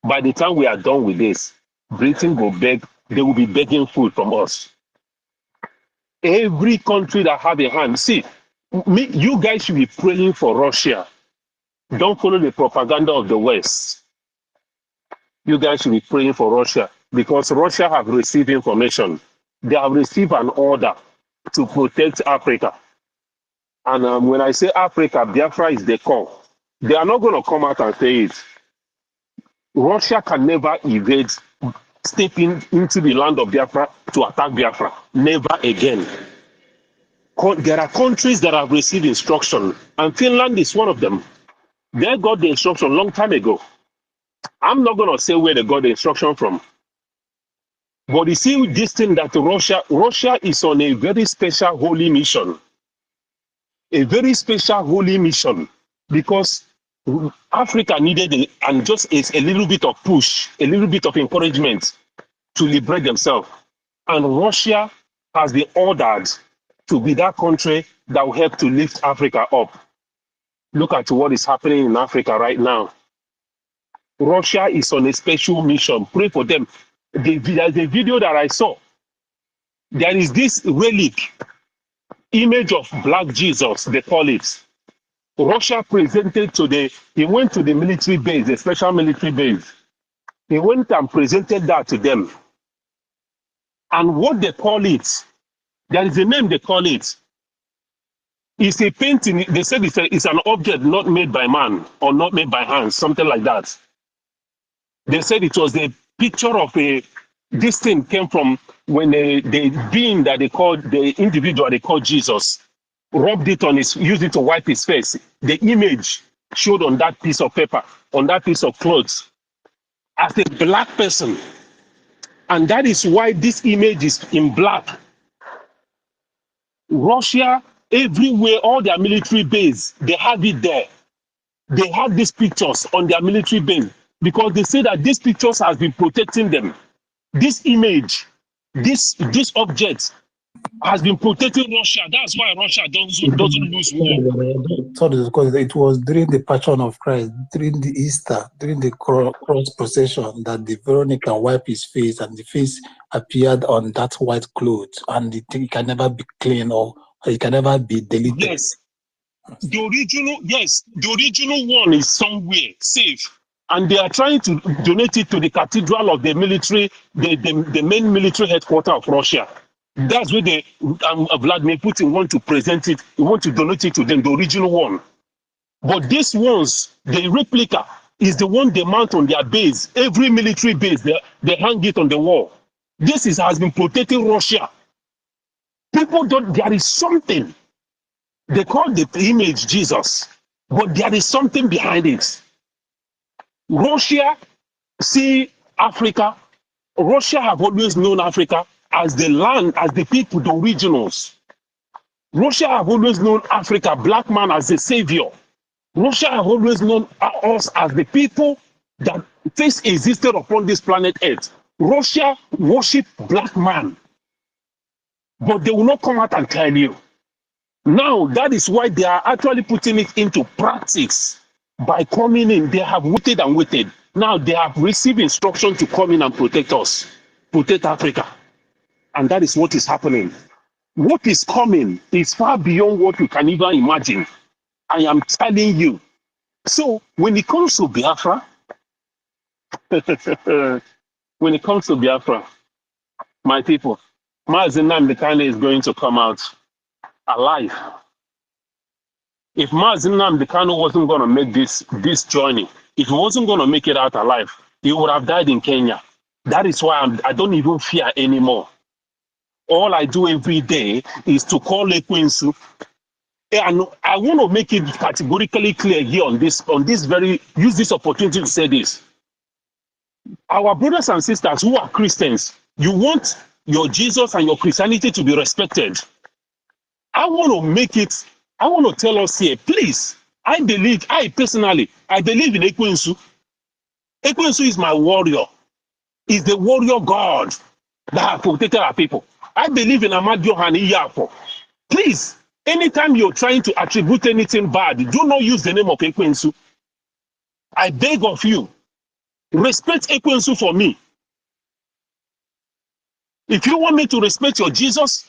By the time we are done with this, Britain will beg, they will be begging food from us. Every country that have a hand, see, you guys should be praying for Russia. Don't follow the propaganda of the West. You guys should be praying for Russia, because Russia have received information. They have received an order to protect Africa. And when I say Africa, Biafra is the core. They are not going to come out and say it. Russia can never evade stepping into the land of Biafra to attack Biafra. Never again. There are countries that have received instruction, and Finland is one of them. They got the instruction long time ago. I'm not going to say where they got the instruction from. But you see this thing that Russia is on a very special holy mission. A very special holy mission, because Africa needed it, and just a little bit of push, a little bit of encouragement to liberate themselves. And Russia has been ordered to be that country that will help to lift Africa up. Look at what is happening in Africa right now. Russia is on a special mission. Pray for them. There's a video that I saw. There is this relic, image of Black Jesus, they call it. Russia presented he went to the military base, the special military base. He went and presented that to them. And what they call it, there is a name they call it. It's a painting. They said it's an object not made by man or not made by hands, something like that. They said it was a picture of this thing came from when the being that they called, the individual they called Jesus, rubbed it on used it to wipe his face. The image showed on that piece of paper, on that piece of clothes, as a black person. And that is why this image is in black. Russia, everywhere, all their military base, they have it there. They have these pictures on their military base, because they say that these pictures has been protecting them. This image, this object has been protecting Russia. That's why Russia doesn't lose war. Sorry, because it was during the Passion of Christ, during the Easter, during the cross procession, that the Veronica wiped his face, and the face appeared on that white cloth, and it can never be clean, or it can never be deleted. Yes. The original one is somewhere safe. And they are trying to donate it to the cathedral of the military, the main military headquarters of Russia. That's where Vladimir Putin want to present it. He want to donate it to them, the original one. But these ones, the replica, is the one they mount on their base. Every military base, they hang it on the wall. This has been protecting Russia. People there is something. They call the image Jesus, but there is something behind it. Russia see Africa. Russia have always known Africa as the land, as the people, the originals. Russia have always known Africa, black man, as the savior. Russia have always known us as the people that first existed upon this planet Earth. Russia worship black man, but they will not come out and tell you. Now, that is why they are actually putting it into practice. By coming in, they have waited and waited. Now they have received instruction to come in and protect us, protect Africa. And that is what is happening. What is coming is far beyond what we can even imagine. I am telling you. So when it comes to Biafra, my people, Mazi Nnamdi Kanu is going to come out alive. If Mazi Nnamdi Kanu wasn't going to make this journey, If he wasn't going to make it out alive, he would have died in Kenya. That is why I don't even fear anymore. All I do every day is to call Ekwensu. And I want to make it categorically clear here on this very, use this opportunity to say this. Our brothers and sisters who are Christians, you want your Jesus and your Christianity to be respected. I want to tell us here, please, I believe in Ekwensu. Ekwensu is my warrior. Is the warrior God that has protected our people. I believe in Amadio Haniyafo. Please, anytime you're trying to attribute anything bad, do not use the name of Ekwensu. I beg of you, respect Ekwensu for me. If you want me to respect your Jesus,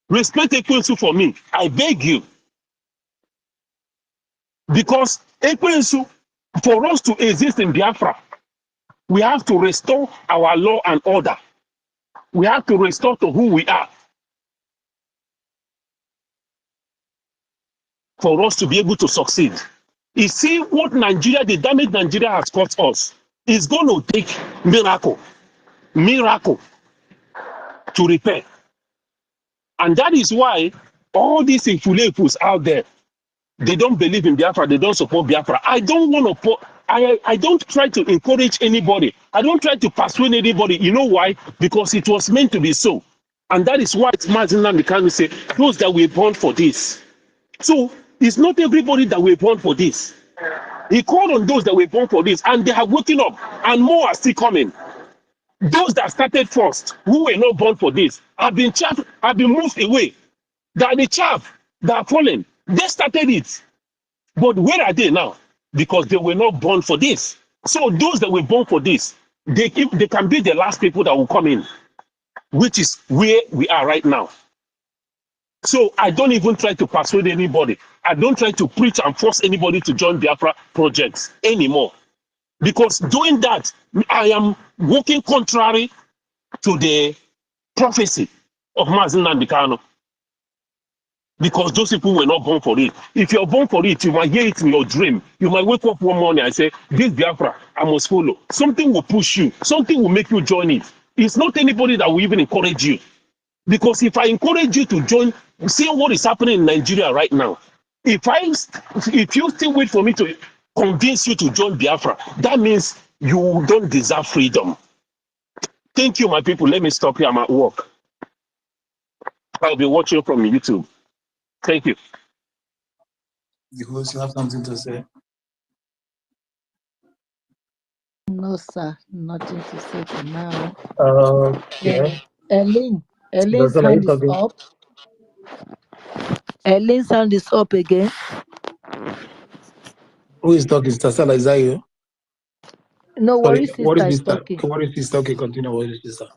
respect Ekwensu for me. I beg you. Because Ekwensu, for us to exist in Biafra, we have to restore our law and order. We have to restore to who we are for us to be able to succeed. You see what Nigeria, the damage Nigeria has caused us, is going to take miracle to repair. And that is why all these influencers out there, they don't believe in Biafra, they don't support Biafra. I don't want to I don't try to encourage anybody. I don't try to persuade anybody. You know why? Because it was meant to be so. And that is why it's Martin Nnamdi say, those that were born for this. So it's not everybody that were born for this. He called on those that were born for this, and they have woken up, and more are still coming. Those that started first, who were not born for this, have been moved away. That the chaff that are fallen, they started it. But where are they now? Because they were not born for this. So those that were born for this, they can be the last people that will come in, which is where we are right now. So I don't even try to persuade anybody. I don't try to preach and force anybody to join Biafra projects anymore. Because doing that, I am working contrary to the prophecy of Mazen Nandikano. Because those people were not born for it. If you're born for it, you might hear it in your dream. You might wake up one morning and say, this Biafra, I must follow. Something will push you. Something will make you join it. It's not anybody that will even encourage you. Because if I encourage you to join, see what is happening in Nigeria right now. If you still wait for me to convince you to join Biafra, that means you don't deserve freedom. Thank you, my people. Let me stop here. I'm at work. I'll be watching from YouTube. Thank you. The host, you have something to say? No, sir. Nothing to say for now. Okay. Eileen's Are you hand is talking? up. Eileen's hand is up again. Who is talking? Sister Stella, is that you? No, Sorry, Worry what is sister is sister? talking. What is sister? Okay, continue. What is sister?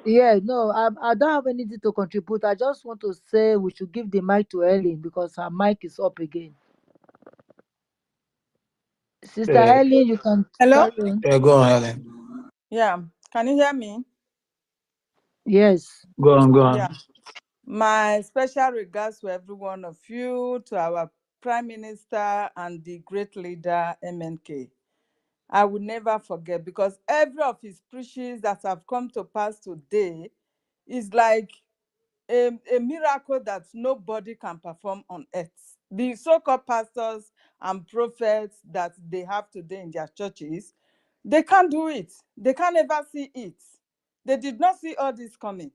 Yeah, no, I don't have anything to contribute. I just want to say we should give the mic to Eileen because her mic is up again. Sister Eileen, you can Hello? carry on. Go on, Helen. Yeah. Can you hear me? Yes. Go on, go on. Yeah. My special regards to every one of you, to our Prime Minister and the great leader, MNK. I will never forget, because every of his preachings that have come to pass today is like a miracle that nobody can perform on earth. The so-called pastors and prophets that they have today in their churches, they can't do it. They can't ever see it. They did not see all this coming.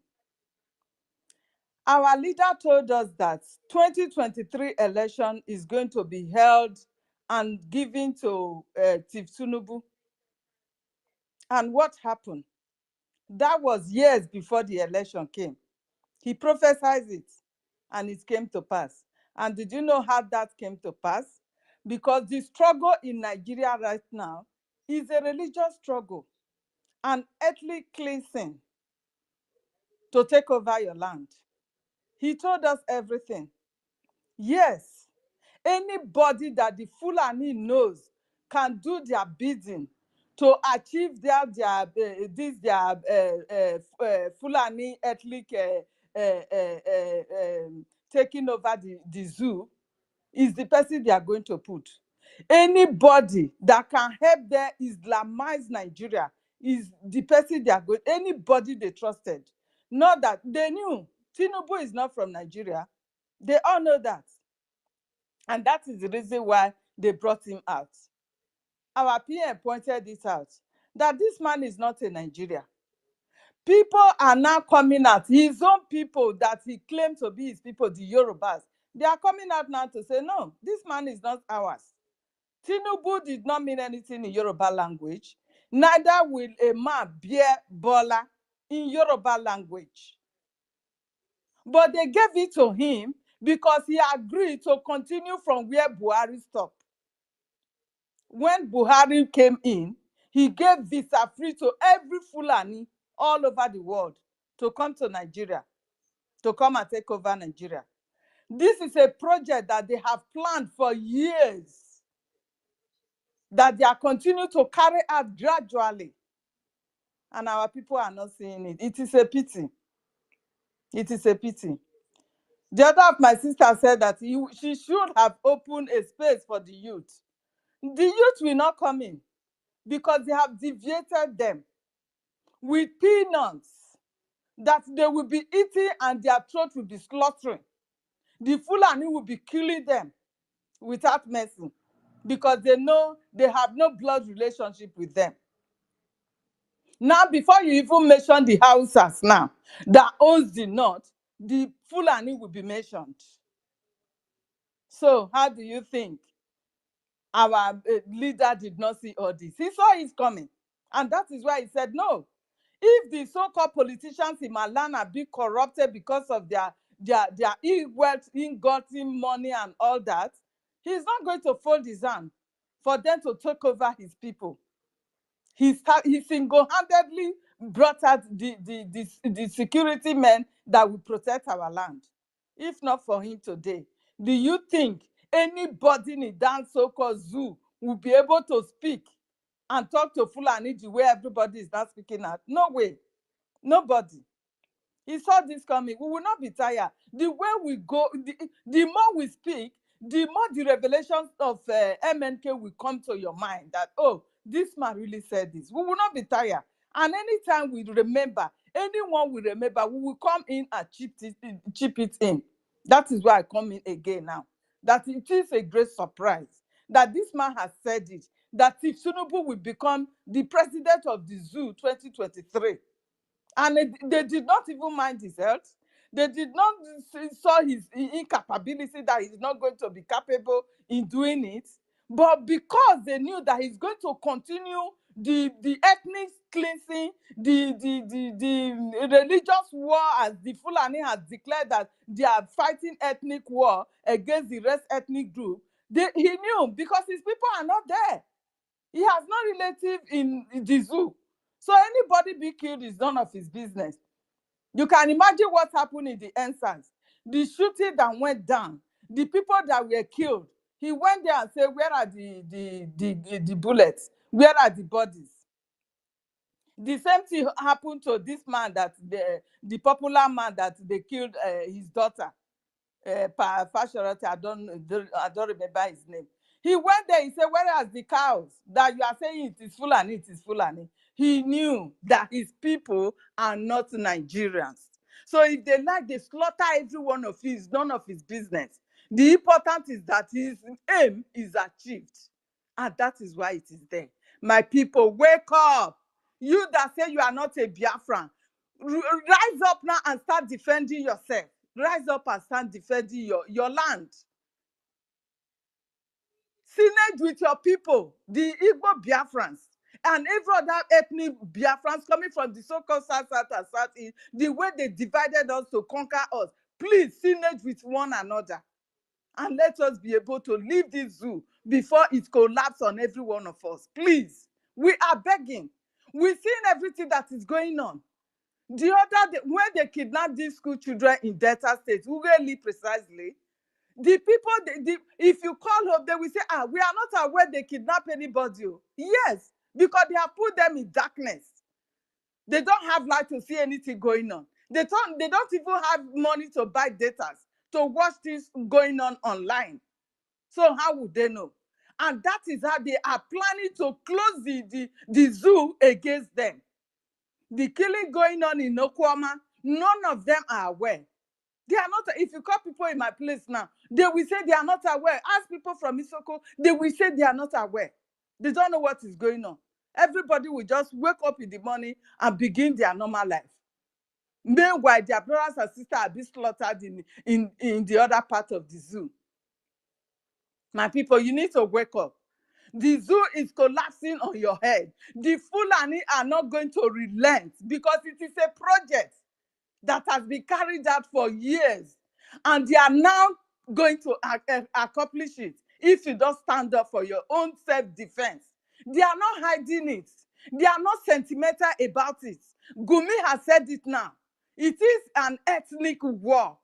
Our leader told us that 2023 election is going to be held and given to Tiv Tinubu. And what happened? That was years before the election came. He prophesied it, and it came to pass. And did you know how that came to pass? Because the struggle in Nigeria right now is a religious struggle, an ethnic cleansing to take over your land. He told us everything. Yes, anybody that the Fulani knows can do their bidding to achieve their Fulani ethnic taking over the zoo is the person they are going to put. Anybody that can help them Islamize Nigeria is the person they are going. Anybody they trusted. Not that they knew Tinubu is not from Nigeria. They all know that. And that is the reason why they brought him out. Our PM pointed this out, that this man is not in Nigeria. People are now coming out, his own people that he claimed to be his people, the Yorubas, they are coming out now to say, no, this man is not ours. Tinubu did not mean anything in Yoruba language. Neither will a man bear Bola in Yoruba language. But they gave it to him because he agreed to continue from where Buhari stopped. When Buhari came in, he gave visa free to every Fulani all over the world to come to Nigeria, to come and take over Nigeria. This is a project that they have planned for years, that they are continuing to carry out gradually. And our people are not seeing it. It is a pity. It is a pity. The other of my sister said that she should have opened a space for the youth. The youth will not come in because they have deviated them with peanuts that they will be eating and their throat will be slaughtering. The Fulani will be killing them without mercy because they know they have no blood relationship with them. Now, before you even mention the Hausas now that owns the north, the Fulani will be mentioned. So how do you think our leader did not see all this? He saw it coming. And that is why he said, no, if the so-called politicians in Malana are being corrupted because of their ill-gotten money and all that, he's not going to fold his hand for them to take over his people. He single-handedly brought out the security men that will protect our land. If not for him today, do you think anybody in that so-called zoo will be able to speak and talk to Fulani the way everybody is not speaking out? No way. Nobody. He saw this coming. We will not be tired. The way we go, the more we speak, the more the revelations of MNK will come to your mind that, oh, this man really said this. We will not be tired. And anytime we remember, anyone will remember, we will come in and chip it in. That is why I come in again now. That it is a great surprise that this man has said it, that if Tinubu will become the president of the zoo 2023, and they did not even mind his health. They did not saw his incapability, that he's not going to be capable in doing it. But because they knew that he's going to continue the ethnic cleansing, the religious war, as the Fulani has declared that they are fighting ethnic war against the rest ethnic group, he knew because his people are not there. He has no relative in the zoo. So anybody be killed is none of his business. You can imagine what happened in the ensigns. The shooting that went down, the people that were killed. He went there and said, where are the bullets? Where are the bodies? The same thing happened to this man, that the popular man that they killed his daughter. Fashion, I don't remember his name. He went there, he said, where are the cows that you are saying it is Fulani, it is Fulani? He knew that his people are not Nigerians. So if they like, they slaughter every one of his, none of his business. The important is that his aim is achieved. And that is why it is there. My people, wake up. You that say you are not a Biafran, rise up now and start defending yourself. Rise up and start defending your land. Synergy with your people, the Igbo Biafrans, and every other ethnic Biafrans coming from the so-called South and Southeast, the way they divided us to conquer us. Please, synergy with one another. And let us be able to leave this zoo before it collapses on every one of us. Please, we are begging. We've seen everything that is going on. The other day, when they kidnapped these school children in Delta State, really precisely, the people, if you call home, they will say, we are not aware they kidnap anybody. Yes, because they have put them in darkness. They don't have light to see anything going on. They don't even have money to buy data to watch this going on online. So how would they know? And that is how they are planning to close the zoo against them. The killing going on in Okwama, none of them are aware. They are not, if you call people in my place now, they will say they are not aware. Ask people from Isoko, they will say they are not aware. They don't know what is going on. Everybody will just wake up in the morning and begin their normal life. Meanwhile, their brothers and sisters are being slaughtered in the other part of the zoo. My people, you need to wake up. The zoo is collapsing on your head. The Fulani are not going to relent because it is a project that has been carried out for years. And they are now going to accomplish it if you don't stand up for your own self-defense. They are not hiding it. They are not sentimental about it. Gumi has said it now. It is an ethnic war.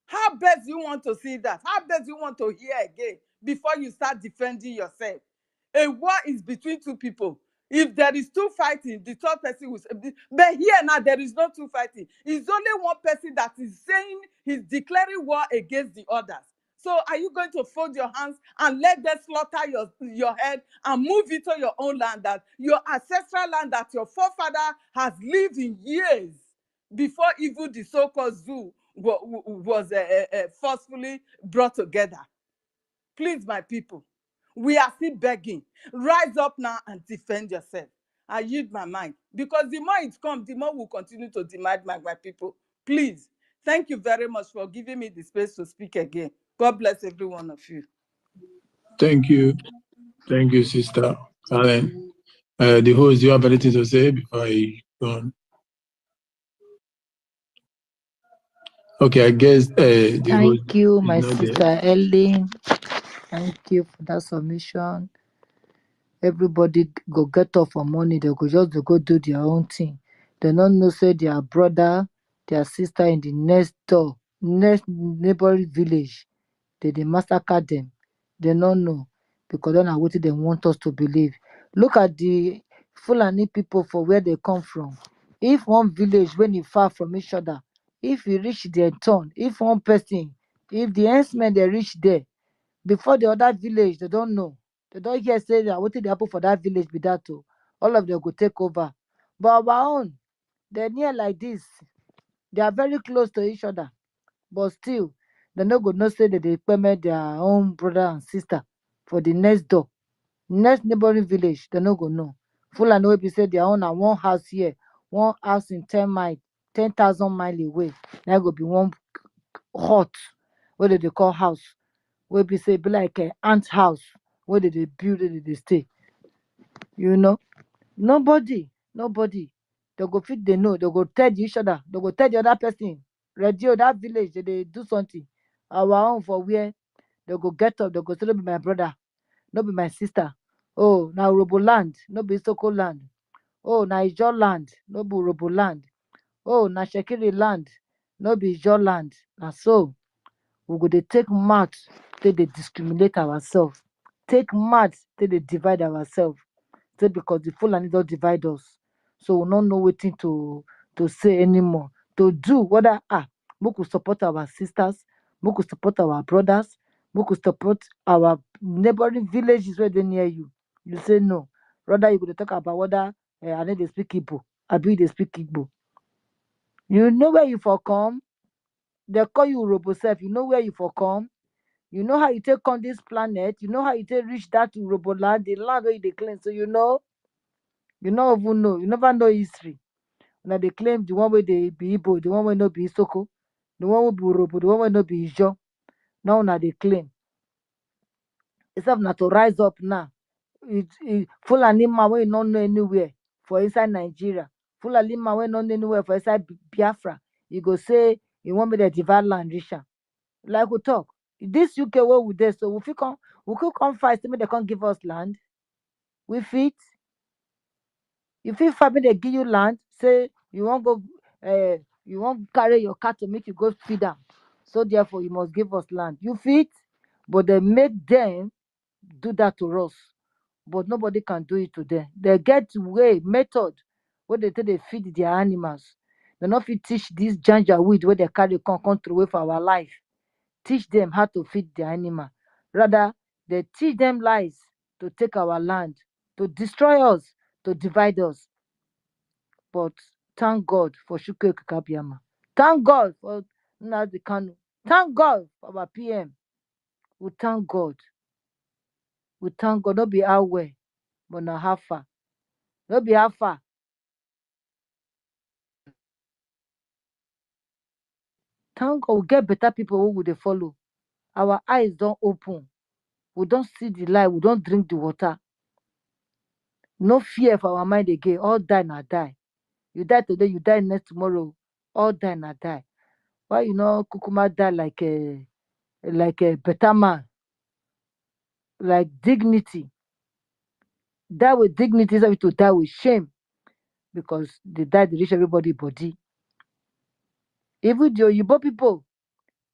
How best you want to see that? How best you want to hear again before you start defending yourself? A war is between two people. If there is two fighting, the third person will say, but here now there is no two fighting. It's only one person that is saying he's declaring war against the others. So are you going to fold your hands and let them slaughter your head and move into your own land, that your ancestral land that your forefather has lived in years before even the so-called zoo was forcefully brought together? Please, my people, we are still begging. Rise up now and defend yourself. I yield my mind, because the more it comes, the more we'll continue to demand my people. Please, thank you very much for giving me the space to speak again. God bless every one of you. Thank you. Thank you, Sister Alan. The host, do you have anything to say before I go on? Okay, I guess the host Thank you, is my not there. sister Ellen. Thank you for that submission. Everybody go get up for money. They go just go do their own thing. They don't know say their brother, their sister in the next neighboring village, they massacre them. They don't know, because they are what they want us to believe. Look at the Fulani people for where they come from. If one village, when you far from each other, if you reach their turn, if one person, if the herdsmen they reach there before the other village, they don't know. They don't hear say that what did happen for that village be that too. All of them go take over. But our own, they're near like this. They are very close to each other. But still, they no go know say that they permit their own brother and sister for the next door. Next neighboring village, they no go know. Fulani wey be say their own na one house here, one house in 10,000 miles away. That go be one hut, what they call house. Wey be say be like an ant house where they build it, they stay. You know, nobody. They go fit, they know. They go tell each other. They go tell the other person. Radio that village, they do something. Our own for where they go get up. They go say, no be my brother, no be my sister. Oh, now Robo land, no be Soko land. Oh, na Ijo land, no be Robo land. Oh, na Shekiri land, no be Ijo land. Na so we go dey take mouth take dey discriminate ourselves, take mouth take dey divide ourselves, say because the Fulani don divide us, so we no know wetin to say anymore, to do whether make we support our sisters, make we support our brothers, make we support our neighboring villages wey dey near you. You say no, rather you go dey talk about whether I no dey speak Igbo, abi you dey speak Igbo. You know where you for come, they call you Robo sef, you know where you for come. You know how you take on this planet. You know how you take reach that to Robo land, the land where they claim. So you know even know. You never know history. Now they claim the one where they be Igbo, the one where no be Isoko, the one where be Robo, the one where no be Ijo. Now they claim. Except not to rise up now. Fulani man wey no know anywhere for inside Nigeria. Fulani man wey no know anywhere for inside Biafra. You go say you want me to divide land reach am. Like we talk. This UK where we there, so we could come fight, say they can't give us land. We fit. If you family they give you land, say you won't go you won't carry your cat to make you go feed them. So therefore you must give us land. You fit, but they make them do that to us. But nobody can do it to them. They get way method where they take they feed their animals. They not fit teach this ginger weed where they carry come through away for our life. Teach them how to feed the animal. Rather, They teach them lies to take our land, to destroy us, to divide us. But thank God for Shuke Kabiama. Thank God for Nnamdi Kanu. Thank God for our PM. We thank God. We thank God. Not be our way, but not how far. Not be how far. Thank God we get better people who would follow. Our eyes don't open. We don't see the light. We don't drink the water. No fear for our mind again. All die na die. You die today, you die next tomorrow. All die na die. Why you know Kukuma die like a better man, like dignity. Die with dignity is to die with shame because they die to reach everybody body. Even the Yoruba people,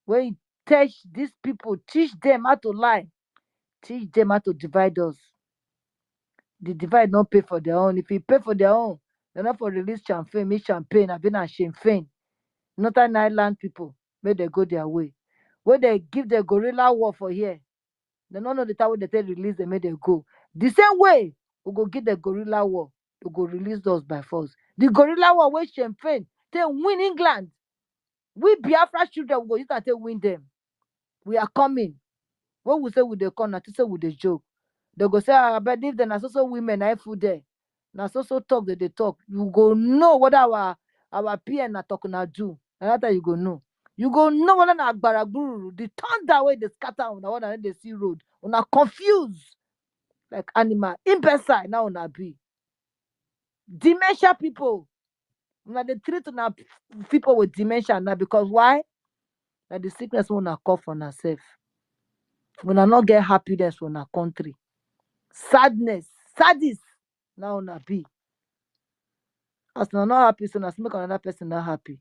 when you teach these people, teach them how to lie, teach them how to divide us. The divide not pay for their own. If you pay for their own, they're not for release champagne, make champagne, I've been ashamed fain. Northern Ireland people, may they go their way. When they give the guerrilla war for here, they don't know the time when they take release, they may they go. The same way, we go get the guerrilla war, we go release us by force. The guerrilla war wey champagne, they win England. We Biafra children will go use and take win them. We are coming. When we say with the corner, to say with the joke. They go say, I bet if the so women are food there. Now so talk that they talk. You go know what our PN are talking na do. And after you go know. You go know what na Agbaragburu, the thunder way they scatter on the one that they see road. Una confused like animal. Imbecile now una be. Dementia people. Una they treat una people with dementia now because why? That the sickness wanna call for herself. Una not get happiness for our country. Sadness, sadist now una be. As una not happy, so na make another person not happy.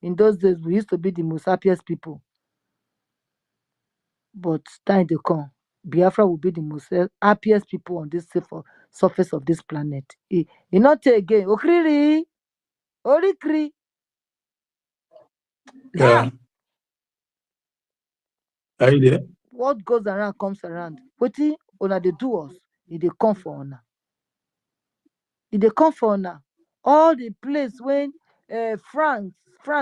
In those days, we used to be the most happiest people. But time to come, Biafra will be the most happiest people on this surface of this planet. You not take again. Okriri, orikri. Yeah. Are you there? What goes around comes around. Wetin una dey do us, e dey come for una. E dey come for una. All the place when France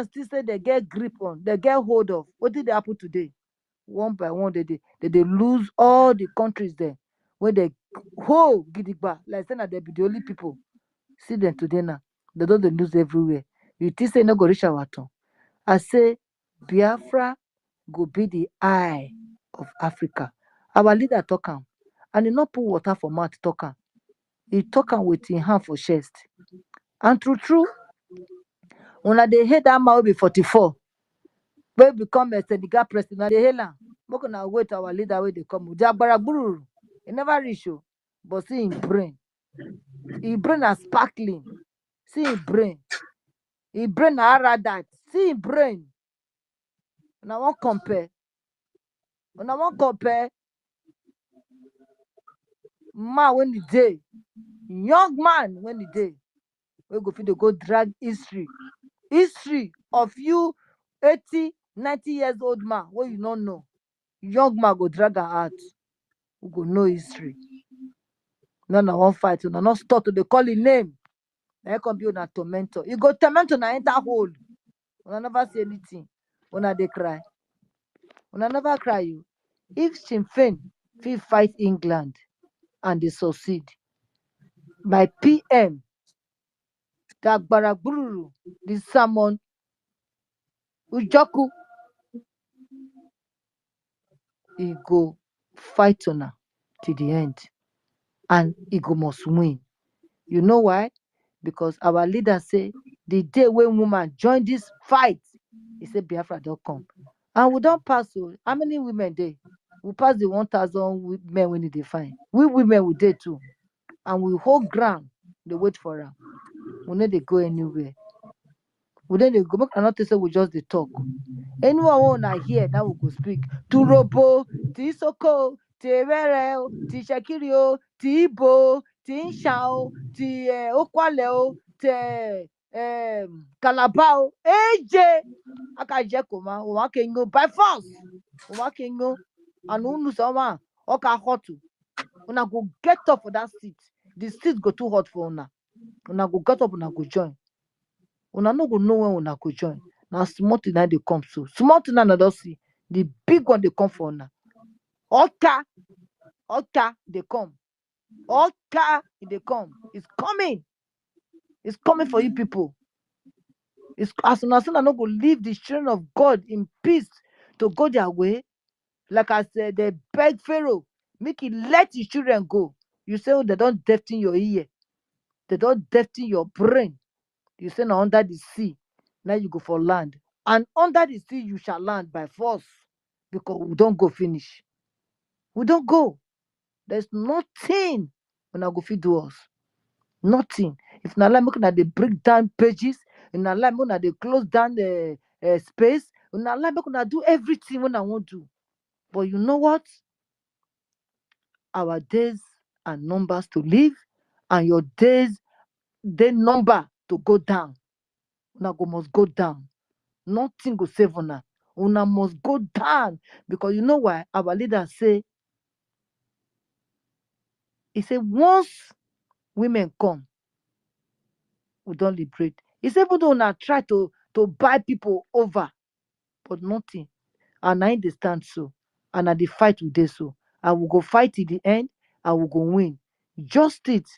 still say they get grip on, they get hold of. What did they happen today? One by one, they lose all the countries there. When they hold gidigba, like saying that they be the only people. See them today now. They don't lose everywhere. You think say no go reach our turn. I say Biafra go be the eye of Africa. Our leader talk am, and he not put water for mouth talk am. He talk am with him hand for chest. And true, una dey hate that man wey be 44, wey become a Senegal president, una dey hail am. Make una wait our leader wey dey come. The Agbaragburu, he never reach o, but see him brain. Him brain na sparkling. See him brain. Him brain na aradite. See him brain. Una wan compare. Una wan compare man when he dey, young man when he dey, wey go fit dey go drag history of you 80, 90 years old man wey you no know. Young man go drag am out. We go know history. Now na one fight, una not stop to dey call him name. Na him come be una tormentor. You go torment una enter hole. Una never see anything. Una dey cry. Una never cry you. If Sinn Féin fit fight England and they succeed, my PM, the Agbaragburu, the Salmon Ujoku, he go fight una to the end. And he go must win. You know why? Because our leader say the day when woman join this fight, he said Biafra don't come. And we don't pass. So how many women there? We pass the 1,000 men when they find. We women we did too. And we hold ground, they wait for them. We know they go anywhere. We then they go back and not say we just they talk. Anyone wanna hear that we go speak. To Robo, to Isoko, to Ewereo, to Shakirio, to Ibo, to Inshao, to Okwaleo, to Calabao, AJ. Aka je koma, o wa kengo by force. O wa kengo. And unu sama, Okay, hot. Una go get up for that seat. The seat go too hot for una. Una go get up, una go join. Una no go know when una go join. Now small thing na dey come so. Small thing na don see. The big one dey come for una. Oka, they come. Oka, they come. It's coming. It's coming for you people. It's as soon as I no go leave the children of God in peace to go their way. Like I said, they beg Pharaoh, make it let his children go. You say, oh, they don't deafen your ear. They don't deafen your brain. You say, now under the sea, now you go for land. And under the sea, you shall land by force. Because we don't go finish. We don't go. There's nothing when I go feed us. Nothing. If na like make they break down pages, and na like make they close down the space, and na like make do everything when I want to. But you know what? Our days are numbers to live, and your days, they number to go down. Una go must go down. Nothing go save una. Una must go down. Because you know why? Our leader say, he said, once women come, we don't liberate. He said, even though una try to buy people over, but nothing. And I dey stand so. And I dey fight with this so. I will go fight till the end. I will go win. Justice,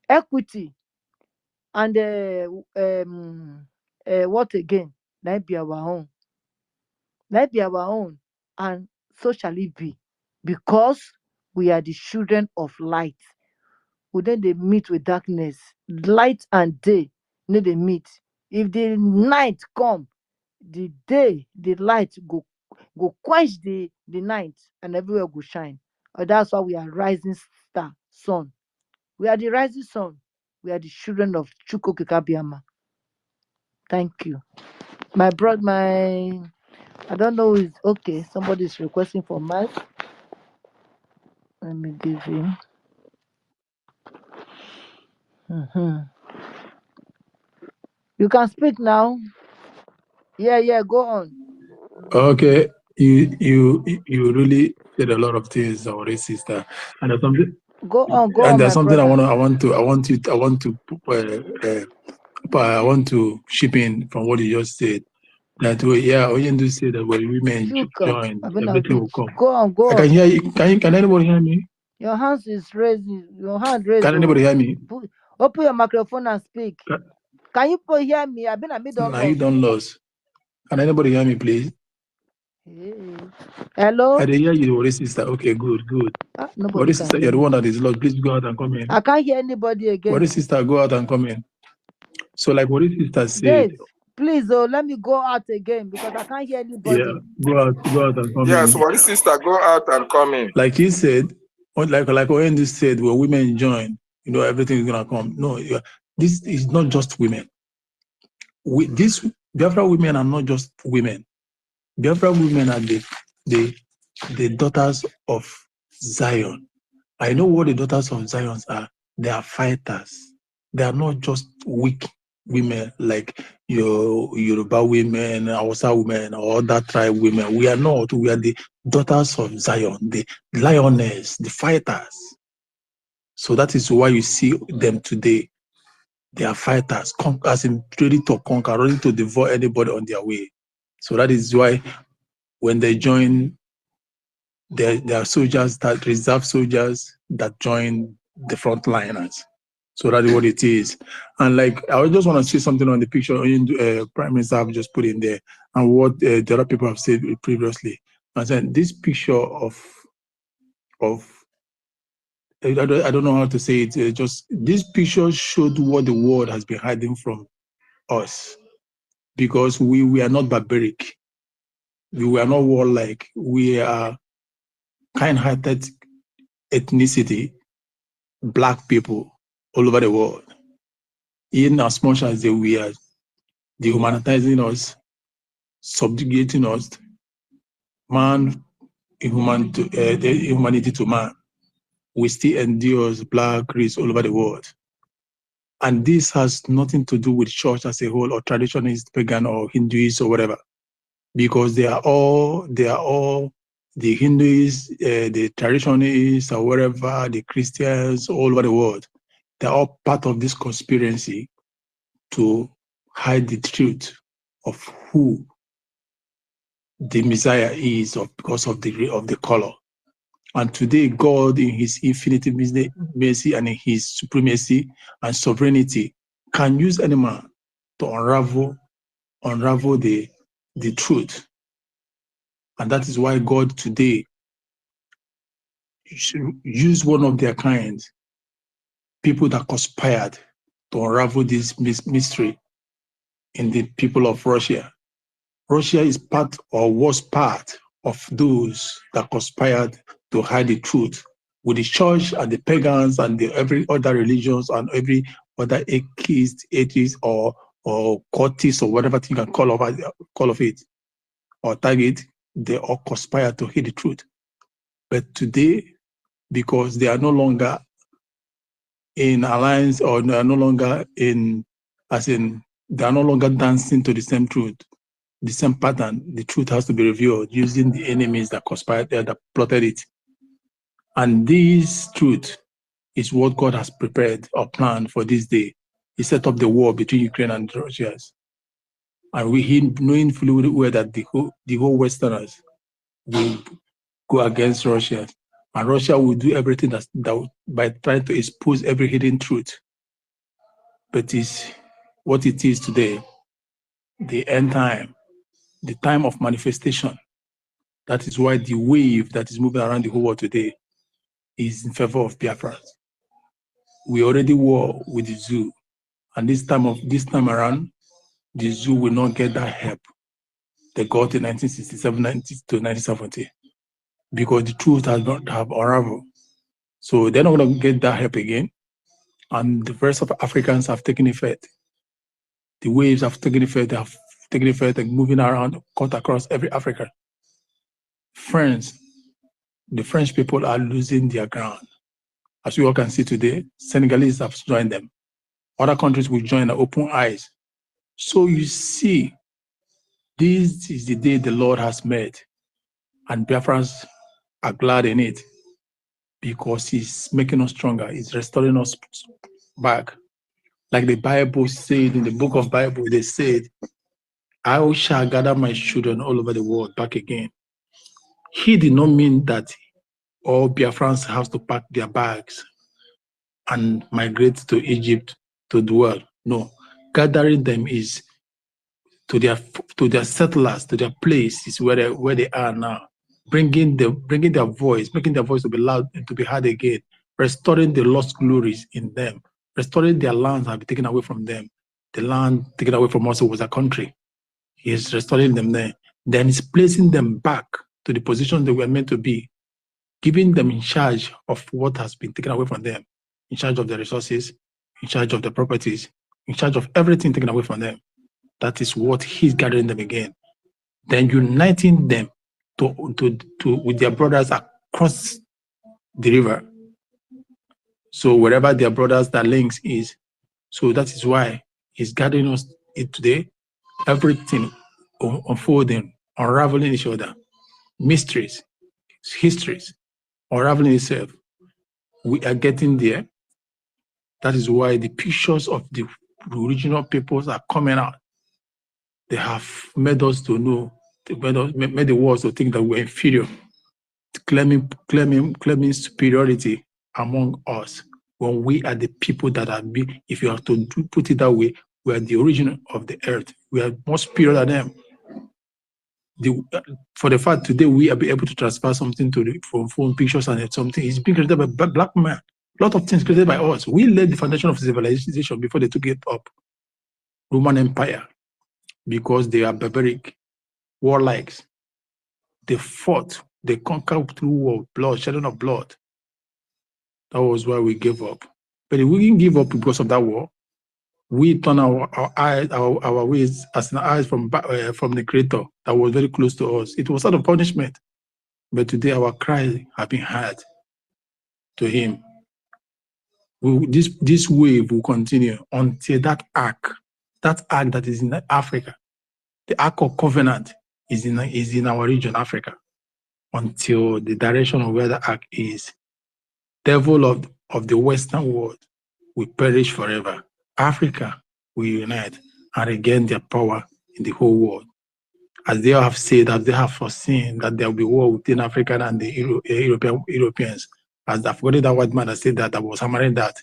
equity, and what again? That be our own. That be our own. And so shall it be. Because we are the children of light. We then they meet with darkness. Light and day, no they meet. If the night come, the day, the light go quench the night, and everywhere go shine. That's why we are rising star, sun. We are the rising sun. We are the children of Chukwukikabiama. Thank you. My brother, I don't know is okay. Somebody is requesting for mic. Let me give him. Mhm. You can speak now. Yeah, go on. Okay, you really said a lot of things already, sister. And there's something, Go on, there's my something brother. I want to chip in from what you just said. That way, yeah, Oyendu said that when women Chuka. join, I've been everything will come. Go on. I can hear you. Can anybody hear me? Your hands is raised. Your hand raised. Can anybody hear me? Open your microphone and speak. Can you hear me? I've been a middle. Now you don't lose. Can anybody hear me, please? Hey. Hello? I did hear you, already, sister. Okay, good. Nobody can sister, hear you're the me. one that is lost. Please go out and come in. I can't hear anybody again. What sister, go out and come in. So, like what sister said. Dave, please, let me go out again because I can't hear anybody. Yeah, go out and come in. Yes, what sister, go out and come in. Like he said, like Oyendi said, when women join, everything is gonna come. No, this is not just women. These Biafra women are not just women. Biafra women are the daughters of Zion. I know what the daughters of Zion are. They are fighters. They are not just weak women like your Yoruba women, Hausa women, or other tribe women. We are not. We are the daughters of Zion, the lioness, the fighters. So that is why you see them today. They are fighters, as in ready to conquer, ready to devour anybody on their way. So that is why when they join, there are soldiers, that reserve soldiers that join the frontliners. So that is what it is. And like, I just want to say something on the picture Prime Minister have just put in there, and what the other people have said previously. I said this picture of I don't know how to say it. Just this picture showed what the world has been hiding from us, because we are not barbaric, we were not warlike, we are kind-hearted ethnicity, black people all over the world. In as much as they were dehumanizing us, subjugating us, man, humanity to man, we still endure black race all over the world. And this has nothing to do with church as a whole, or traditionalist, pagan, or Hinduist, or whatever, because they are all the Hindus, the traditionalists, or whatever, the Christians all over the world, they're all part of this conspiracy to hide the truth of who the Messiah is, because of the color. And today, God, in His infinite mercy and in His supremacy and sovereignty, can use any man to unravel the truth. And that is why God today use one of their kind, people that conspired to unravel this mystery in the people of Russia. Russia is part or was part of those that conspired to hide the truth with the church and the pagans and every other religions and every other atheist or cultists or whatever thing you can call of it or target. They all conspired to hide the truth. But today, because they are no longer in alliance or they are no longer they are no longer dancing to the same truth, the same pattern, the truth has to be revealed using the enemies that conspired, that plotted it. And this truth is what God has prepared or planned for this day. He set up the war between Ukraine and Russia. And knowing fully well that the whole Westerners will go against Russia. And Russia will do everything that by trying to expose every hidden truth. But it's what it is today, the end time, the time of manifestation. That is why the wave that is moving around the whole world today is in favor of Biafrans. We already war with the zoo, and this time around, the zoo will not get that help they got in 1967, to 1970, because the truth has not have unraveled. So they're not going to get that help again, and the rest of Africans have taken effect. The waves have taken effect. They have taken effect and moving around, cut across every Africa. The French people are losing their ground. As we all can see today, Senegalese have joined them. Other countries will join and open eyes. So you see, this is the day the Lord has made, and Biafrans are glad in it because He's making us stronger. He's restoring us back. Like the Bible said in the book of Bible, they said, I shall gather my children all over the world back again. He did not mean that all Biafrans have to pack their bags and migrate to Egypt to dwell. No, gathering them is to their settlers, to their place is where they are now. Bringing their voice, making their voice to be loud and to be heard again, restoring the lost glories in them, restoring their lands have been taken away from them. The land taken away from us was a country. He is restoring them there. Then He's placing them back to the position they were meant to be, giving them in charge of what has been taken away from them, in charge of the resources, in charge of the properties, in charge of everything taken away from them. That is what He's gathering them again. Then uniting them with their brothers across the river. So wherever their brothers, their links is. So that is why He's gathering us today. Everything unfolding, unraveling each other. Mysteries, histories, unraveling itself. We are getting there. That is why the pictures of the original peoples are coming out. They have made us to know, made the world to think that we're inferior, claiming superiority among us, when we are the people that are big. If you have to put it that way, we are the origin of the earth. We are more superior than them. For the fact today we are able to transfer something from phone pictures and something is being created by black man. A lot of things created by us. We laid the foundation of civilization before they took it up. Roman Empire, because they are barbaric, warlike. They fought, they conquered through war, blood, shedding of blood. That was why we gave up. But if we didn't give up because of that war, we turn our eyes, our ways as an eyes from the Creator that was very close to us. It was out of punishment. But today our cries have been heard to Him. This wave will continue until that ark that is in Africa, the Ark of Covenant is in our region, Africa, until the direction of where the ark is. Devil of the Western world will perish forever. Africa will unite and regain their power in the whole world. As they have said, as they have foreseen that there will be war within Africa and the Europeans, as I've forgotten that white man that said that, I was hammering that.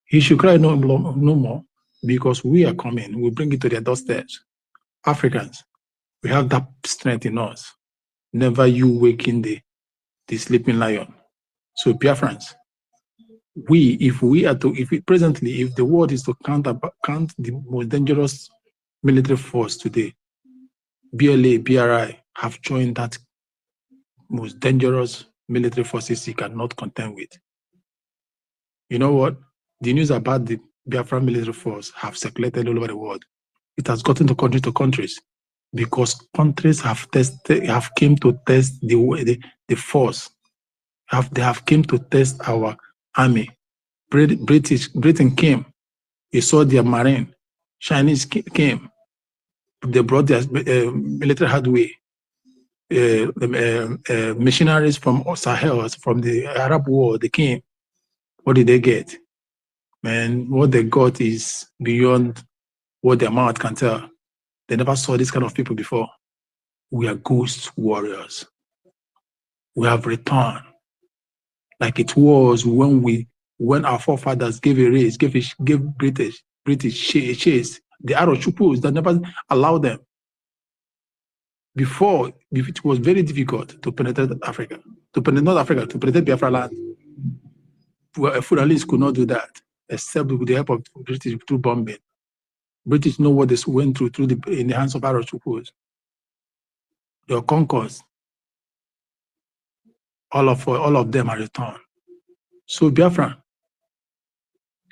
He should cry no more, because we are coming. We bring it to their doorsteps. Africans, we have that strength in us. Never you waking the sleeping lion. So Biafrans, if the world is to count the most dangerous military force today, BLA, BRI have joined that most dangerous military forces you cannot contend with. You know what? The news about the Biafran military force have circulated all over the world. It has gotten to countries, because countries have came to test the force. They have came to test our army. Britain came. You saw their marine. Chinese came. They brought their military hardware. Missionaries from Sahel, from the Arab world, they came. What did they get? Man, what they got is beyond what their mouth can tell. They never saw this kind of people before. We are ghost warriors. We have returned, like it was when our forefathers gave a race, gave British a chase. The arrow chupus that never allowed them. Before, it was very difficult to penetrate Africa, to penetrate Biafra land. Fulanists could not do that, except with the help of British through bombing. British know what they went through in the hands of arrow chupus. Your conquerors, all of them are returned. So Biafra,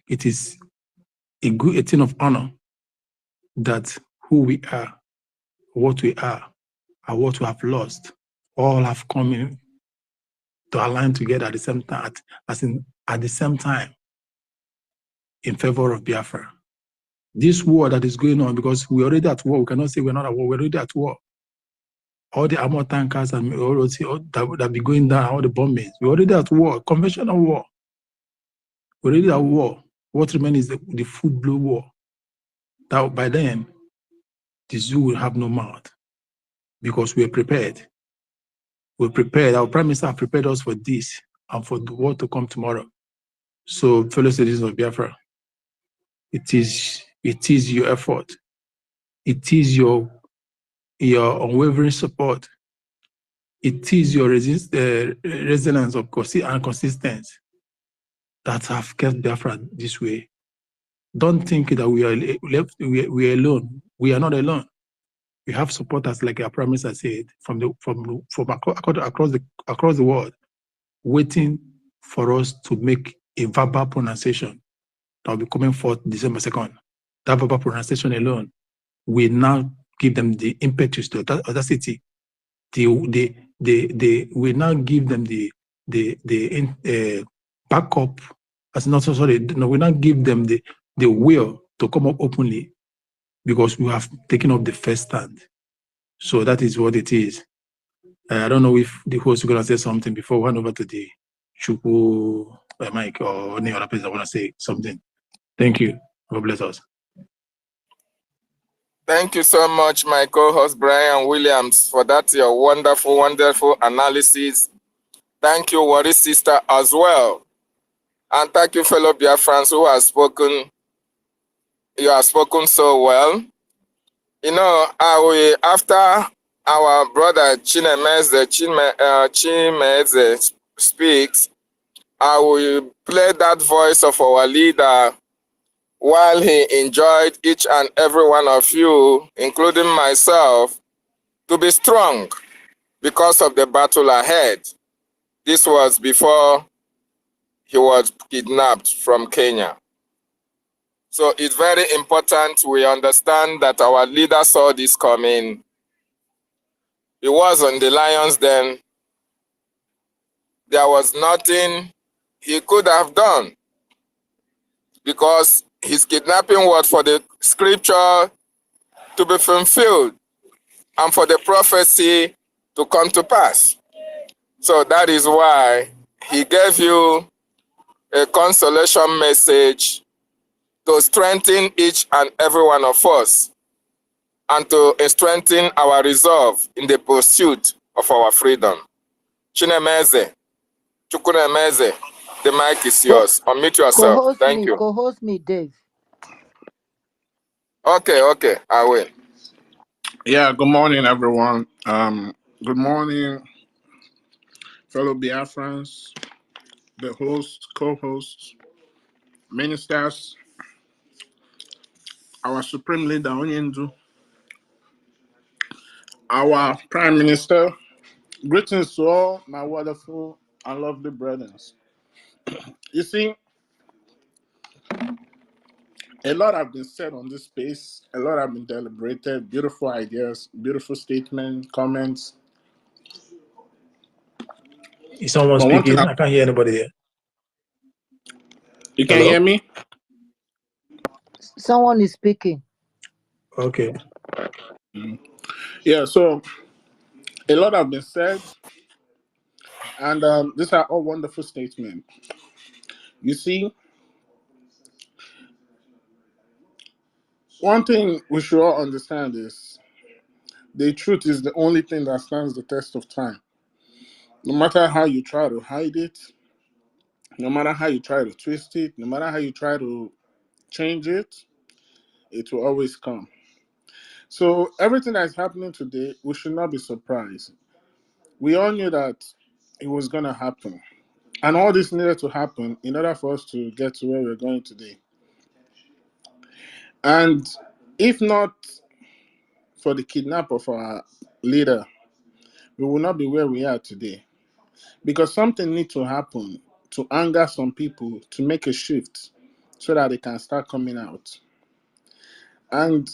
it is a thing of honor that who we are, what we are, and what we have lost, all have come in to align together at the same time, at the same time, in favor of Biafra. This war that is going on, because we're already at war, we cannot say we're not at war, we're already at war. All the armored tankers and all that be going down, all the bombings, we're already at war, conventional war. We're already at war. What remains is the full-blown war. That by then, the zoo will have no mouth, because we are prepared. We're prepared. Our Prime Minister have prepared us for this and for the war to come tomorrow. So, fellow citizens of Biafra, it is your effort. It is your unwavering support. It is your resilience of and consistency that have kept Biafra this way. Don't think that we are alone. We are not alone. We have supporters, like our Prime Minister said, from across the world, waiting for us to make a verbal pronunciation that will be coming forth December 2nd. That verbal pronunciation alone will now give them the impetus, the audacity. They will now give them the backup. As not so sorry. No, we now give them the will to come up openly, because we have taken up the first stand. So that is what it is. I don't know if the host is going to say something before we hand over to the Chuku Mike or any other person that want to say something. Thank you. God bless us. Thank you so much, my co-host Brian Williams, for that your wonderful, wonderful analysis. Thank you, Wari sister, as well. And thank you, fellow Biafrans who have spoken. You have spoken so well. You know, after our brother Chinemeze speaks, I will play that voice of our leader while he enjoyed each and every one of you, including myself, to be strong because of the battle ahead. This was before he was kidnapped from Kenya. So it's very important we understand that our leader saw this coming. He was on the lion's den. There was nothing he could have done, because his kidnapping was for the scripture to be fulfilled and for the prophecy to come to pass. So that is why he gave you a consolation message to strengthen each and every one of us and to strengthen our resolve in the pursuit of our freedom. Chinemeze, Chukwunemeze, the mic is Co- yours. Unmute yourself. co-host Thank me, you. co-host me, Dave. Okay, I will. Yeah, good morning, everyone. Good morning, fellow Biafrans, the hosts, co-hosts, ministers, our supreme leader, Onyendu, our prime minister. Greetings to all my wonderful and lovely brethren. You see, a lot have been said on this space. A lot have been deliberated. Beautiful ideas, beautiful statements, comments. Is someone But one thing, speaking? I can't hear anybody here. you can Hello? hear me? Someone is speaking. Okay. Yeah, so a lot have been said, and these are all wonderful statements. You see, one thing we should all understand is the truth is the only thing that stands the test of time. No matter how you try to hide it, no matter how you try to twist it, no matter how you try to change it, it will always come. So everything that is happening today, we should not be surprised. We all knew that it was going to happen. And all this needed to happen in order for us to get to where we're going today. And if not for the kidnap of our leader, we will not be where we are today. Because something needs to happen to anger some people to make a shift so that they can start coming out. And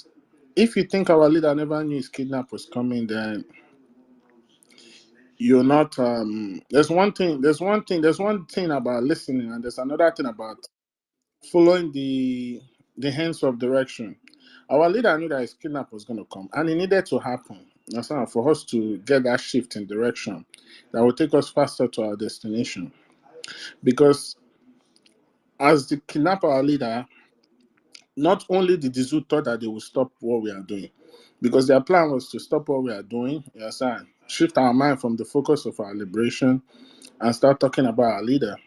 if you think our leader never knew his kidnap was coming, then you're not there's one thing about listening, and there's another thing about following the hands of direction. Our leader knew that his kidnap was going to come, and it needed to happen. That's not for us to get that shift in direction that will take us faster to our destination. Because as the kidnapper, our leader, not only did the zoo thought that they would stop what we are doing, because their plan was to stop what we are doing, you understand, shift our mind from the focus of our liberation and start talking about our leader.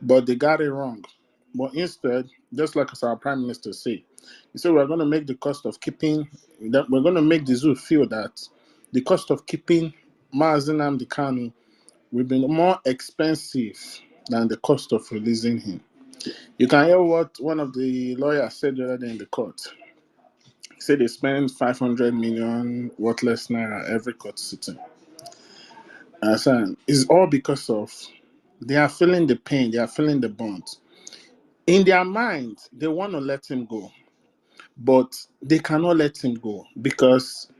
But they got it wrong. But instead, just like as our prime minister said, he said we're going to make the cost of keeping that we're going to make the zoo feel that the cost of keeping Mazi Nnamdi Kanu will be more expensive than the cost of releasing him. You can hear what one of the lawyers said the other day in the court. He said they spend 500 million worthless naira every court sitting. And it's all because of they are feeling the pain, they are feeling the burnt. In their mind, they want to let him go, but they cannot let him go because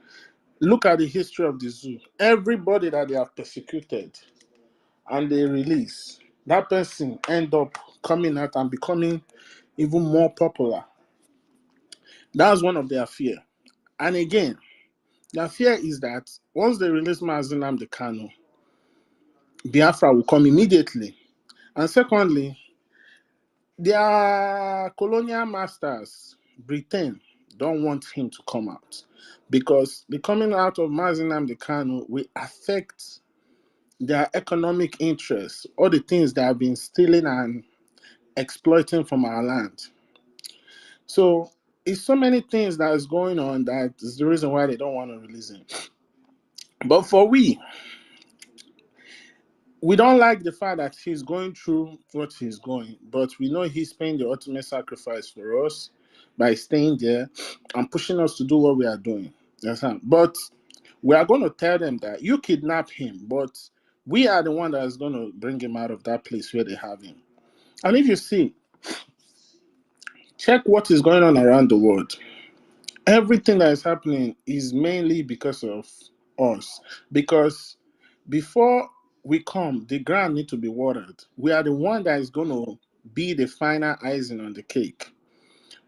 look at the history of the zoo. Everybody that they have persecuted and they release, that person end up coming out and becoming even more popular. That's one of their fear. And again, their fear is that once they release Mazi Nnamdi Kanu, Biafra will come immediately. And secondly, their colonial masters, Britain, don't want him to come out because the coming out of Mazi Nnamdi Kanu will affect their economic interests, all the things they have been stealing and exploiting from our land. So it's so many things that is going on that is the reason why they don't want to release him. But for we don't like the fact that he's going through what he's going, but we know he's paying the ultimate sacrifice for us by staying there and pushing us to do what we are doing. Yes, but we are going to tell them that you kidnap him, but we are the one that is going to bring him out of that place where they have him. And if you see, check what is going on around the world. Everything that is happening is mainly because of us. Because before we come, the ground need to be watered. We are the one that is going to be the final icing on the cake.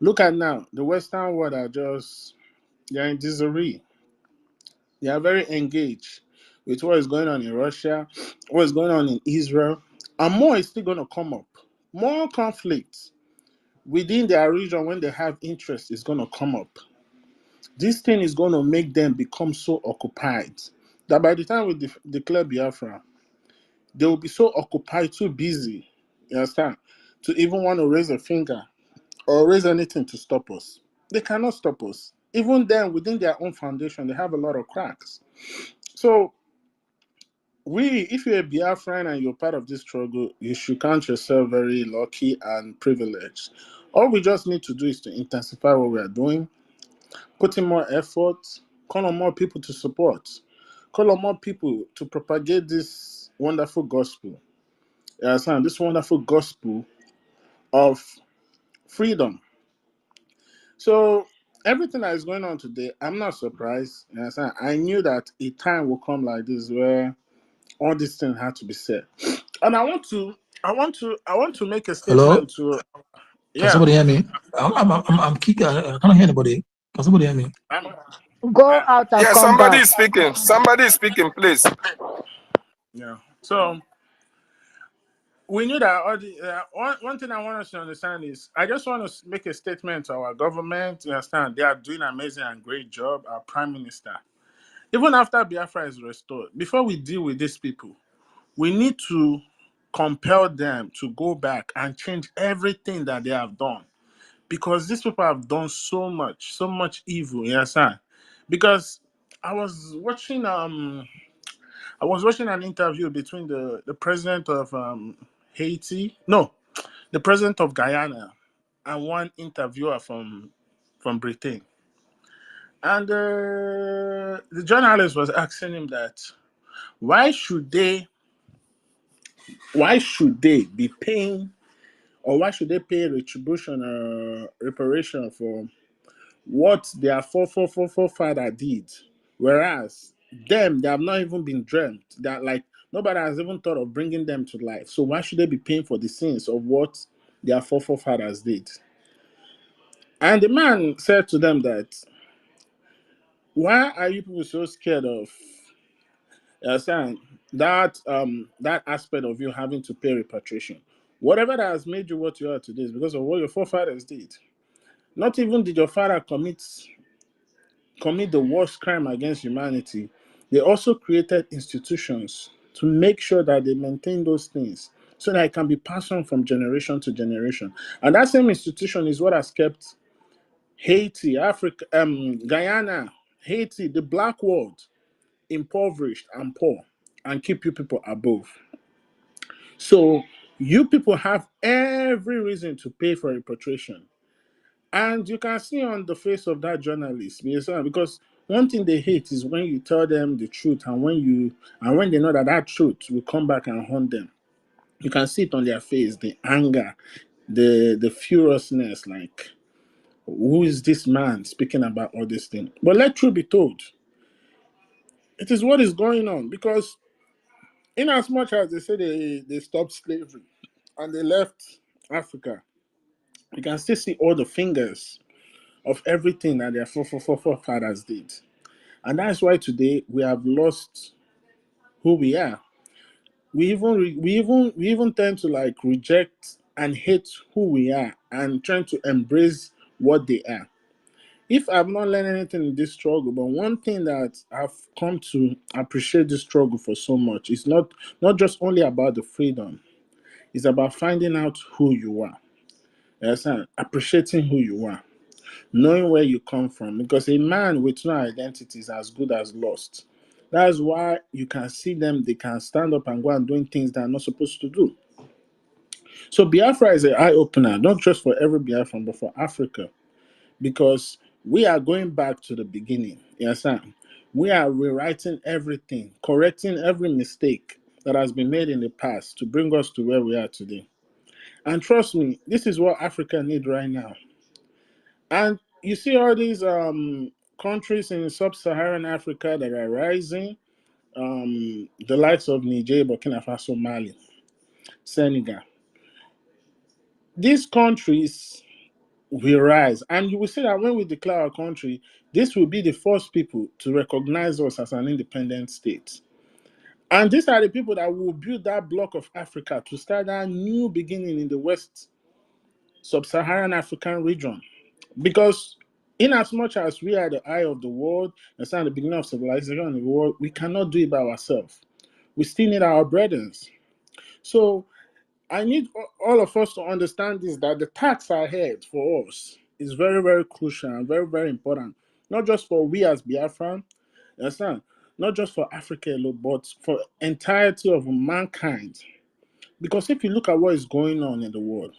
Look at now, the Western world are just, they're in disarray. They are very engaged. with what is going on in Russia, what is going on in Israel, and more is still going to come up. More conflicts within their region when they have interest is going to come up. This thing is going to make them become so occupied that by the time we declare Biafra, they will be so occupied, too busy, you understand, to even want to raise a finger or raise anything to stop us. They cannot stop us. Even then, within their own foundation, they have a lot of cracks. So, if you're a Biafran and you're part of this struggle, you should count yourself very lucky and privileged. All we just need to do is to intensify what we are doing, put in more effort, call on more people to support, call on more people to propagate this wonderful gospel. You understand? This wonderful gospel of freedom. So everything that is going on today, I'm not surprised. You understand? I knew that a time will come like this where all these things had to be said. And I want to make a Hello? statement to Can yeah. somebody hear me? I'm kicking. I can't hear anybody. Can somebody hear me? I'm, Go I, out and Yeah, come somebody back. is speaking. Somebody is speaking, please. yeah. So we knew that one thing I want us to understand is I just want to make a statement to our government. You understand? They are doing an amazing and great job. Our prime minister, even after Biafra is restored, before we deal with these people, we need to compel them to go back and change everything that they have done, because these people have done so much evil. You understand? Because I was watching an interview between the president of Haiti, no, the president of Guyana, and one interviewer from Britain. And the journalist was asking him that why should they be paying, or why should they pay retribution or reparation for what their forefather did, whereas they have not even been dreamt, that like nobody has even thought of bringing them to life. So why should they be paying for the sins of what their forefathers did? And the man said to them that, why are you people so scared of saying that aspect of you having to pay repatriation? Whatever that has made you what you are today is because of what your forefathers did. Not even did your father commit the worst crime against humanity, they also created institutions to make sure that they maintain those things so that it can be passed on from generation to generation. And that same institution is what has kept Haiti, Africa, Guyana, Haiti, the black world impoverished and poor, and keep you people above. So you people have every reason to pay for repatriation. And you can see on the face of that journalist, because one thing they hate is when you tell them the truth, and when they know that truth will come back and haunt them. You can see it on their face, the anger, the furiousness, like, who is this man speaking about all this thing? But let truth be told, it is what is going on, because in as much as they say they stopped slavery and they left Africa, you can still see all the fingers of everything that their forefathers did. And that's why today we have lost who we are. We even tend to like reject and hate who we are and trying to embrace what they are. If I've not learned anything in this struggle, but one thing that I've come to appreciate this struggle for so much is not just only about the freedom. It's about finding out who you are. Yes, and appreciating who you are, knowing where you come from, because a man with no identity is as good as lost. That's why you can see them, they can stand up and go and doing things they're not supposed to do. So Biafra is an eye-opener, not just for every Biafran, but for Africa, because we are going back to the beginning. Yes, sir. We are rewriting everything, correcting every mistake that has been made in the past to bring us to where we are today. And trust me, this is what Africa needs right now. And you see all these countries in sub-Saharan Africa that are rising, the likes of Niger, Burkina Faso, Mali, Senegal. These countries will rise. And you will see that when we declare our country, this will be the first people to recognize us as an independent state. And these are the people that will build that block of Africa to start that new beginning in the West Sub-Saharan African region. Because in as much as we are the eye of the world and start the beginning of civilization in the world, we cannot do it by ourselves. We still need our brethren. So I need all of us to understand this, that the task ahead for us is very, very crucial and very, very important. Not just for we as Biafran, you understand? Not just for Africa alone, but for entirety of mankind. Because if you look at what is going on in the world,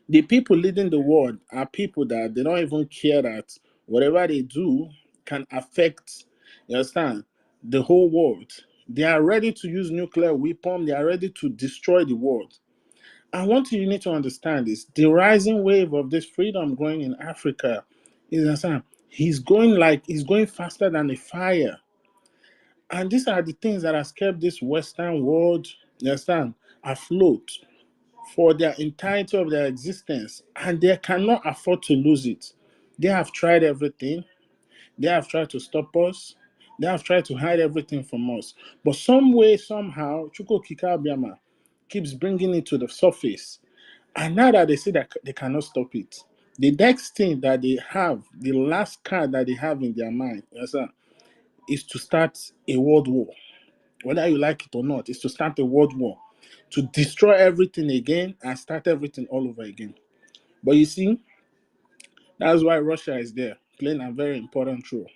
the people leading the world are people that they don't even care that whatever they do can affect, you understand, the whole world. They are ready to use nuclear weapons. They are ready to destroy the world. And one thing you need to understand is the rising wave of this freedom growing in Africa is, understand, he's going faster than a fire. And these are the things that has kept this Western world, you understand, afloat for their entirety of their existence, and they cannot afford to lose it. They have tried everything. They have tried to stop us. They have tried to hide everything from us. But some way, somehow, Chuko Kikabiama keeps bringing it to the surface. And now that they see that they cannot stop it, the next thing that they have, the last card that they have in their mind, is to start a world war. Whether you like it or not, is to start a world war, to destroy everything again and start everything all over again. But you see, that's why Russia is there, playing a very important role.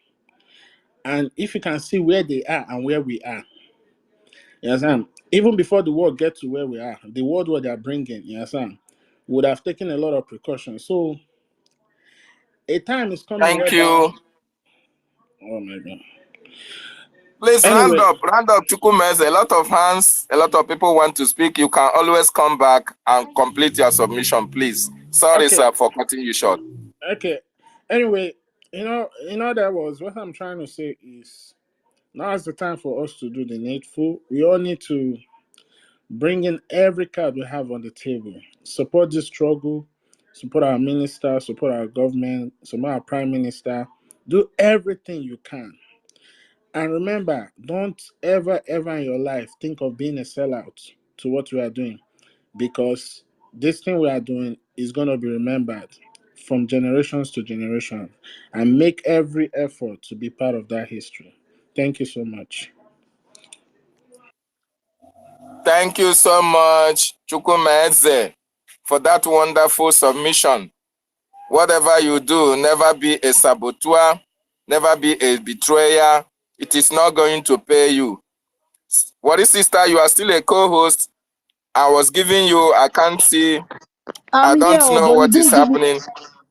And if you can see where they are and where we are, you understand? Even before the world gets to where we are, the world war they are bringing, you understand, would have taken a lot of precautions. So a time is coming Thank whereby, you. oh my God. Please Anyway, round up, Chukwumeze. A lot of hands, a lot of people want to speak. You can always come back and complete your submission, please. Sorry, okay, sir, for cutting you short. okay. Anyway, that was what I'm trying to say is now is the time for us to do the needful. We all need to bring in every card we have on the table. Support this struggle, support our minister, support our government, support our prime minister. Do everything you can. And remember, don't ever, ever in your life think of being a sellout to what we are doing, because this thing we are doing is going to be remembered from generations to generation, and make every effort to be part of that history. Thank you so much. Thank you so much, Chukwumeze, for that wonderful submission. Whatever you do, never be a saboteur, never be a betrayer. It is not going to pay you. What is, sister? You are still a co-host. I was giving you, I can't see, I I'm here, don't know but you what is didn't give me. happening.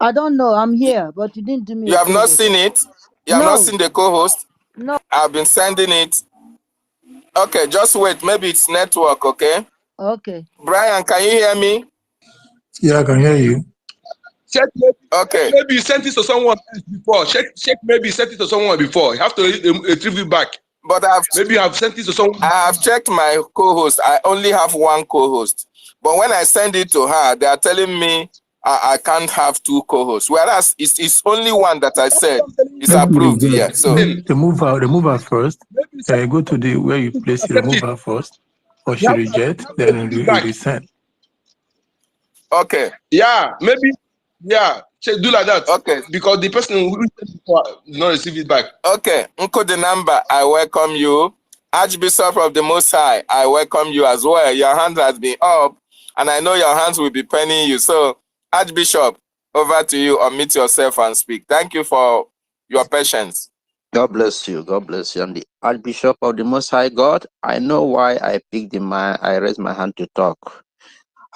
I don't know. I'm here, but you didn't do me You a have not co-host. seen it? You have not No, seen the co-host? no. I've been sending it. Okay, just wait. Maybe it's network, okay? Okay. Brian, can you hear me? Yeah, I can hear you. Check Okay. maybe you sent it to someone else before. Check maybe you sent it to someone before. You have to retrieve it back. But Maybe you have sent it to someone. I have checked my co-host. I only have one co-host. But when I send it to her, they are telling me I can't have two co-hosts. Whereas it's only one that I said is Maybe approved you here. get So remove her first. Maybe you sent Go to the where you place it, accept remove it. her first, or You she have to reject, then retrieve it you back. resend. okay. Yeah, maybe. Yeah, do like that. Okay. Because the person who sent it before did not receive it back. Okay. Nko the number, I welcome you. Archbishop of the Most High, I welcome you as well. Your hand has been up, and I know your hands will be penning you. So, Archbishop, over to you. Unmute yourself and speak. Thank you for your patience. God bless you. God bless you. I'm the Archbishop of the Most High God. I know why I I raised my hand to talk.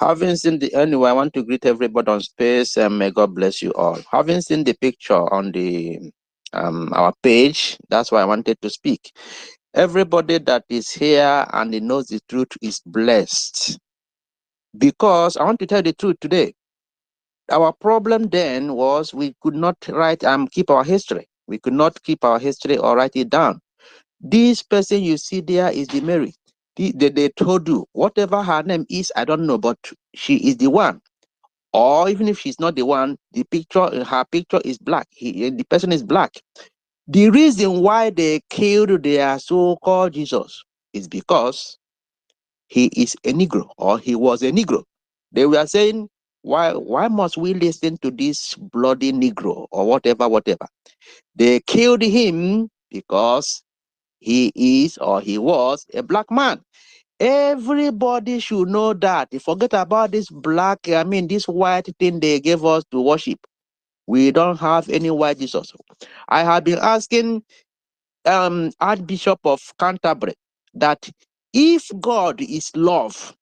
Having seen anyway, I want to greet everybody on space and may God bless you all. Having seen the picture on the our page, that's why I wanted to speak. Everybody that is here and he knows the truth is blessed. Because I want to tell the truth today. Our problem then was we could not keep our history. We could not keep our history or write it down. This person you see there is the Mary. They told you, whatever her name is, I don't know, but she is the one. Or even if she's not the one, her picture is black. The person is black. The reason why they killed their so-called Jesus is because he is a Negro or he was a Negro. They were saying, why must we listen to this bloody Negro or whatever? They killed him because he is or he was a black man. Everybody should know that. Forget about this this white thing they gave us to worship. We don't have any white Jesus. I have been asking Archbishop of Canterbury that if God is love,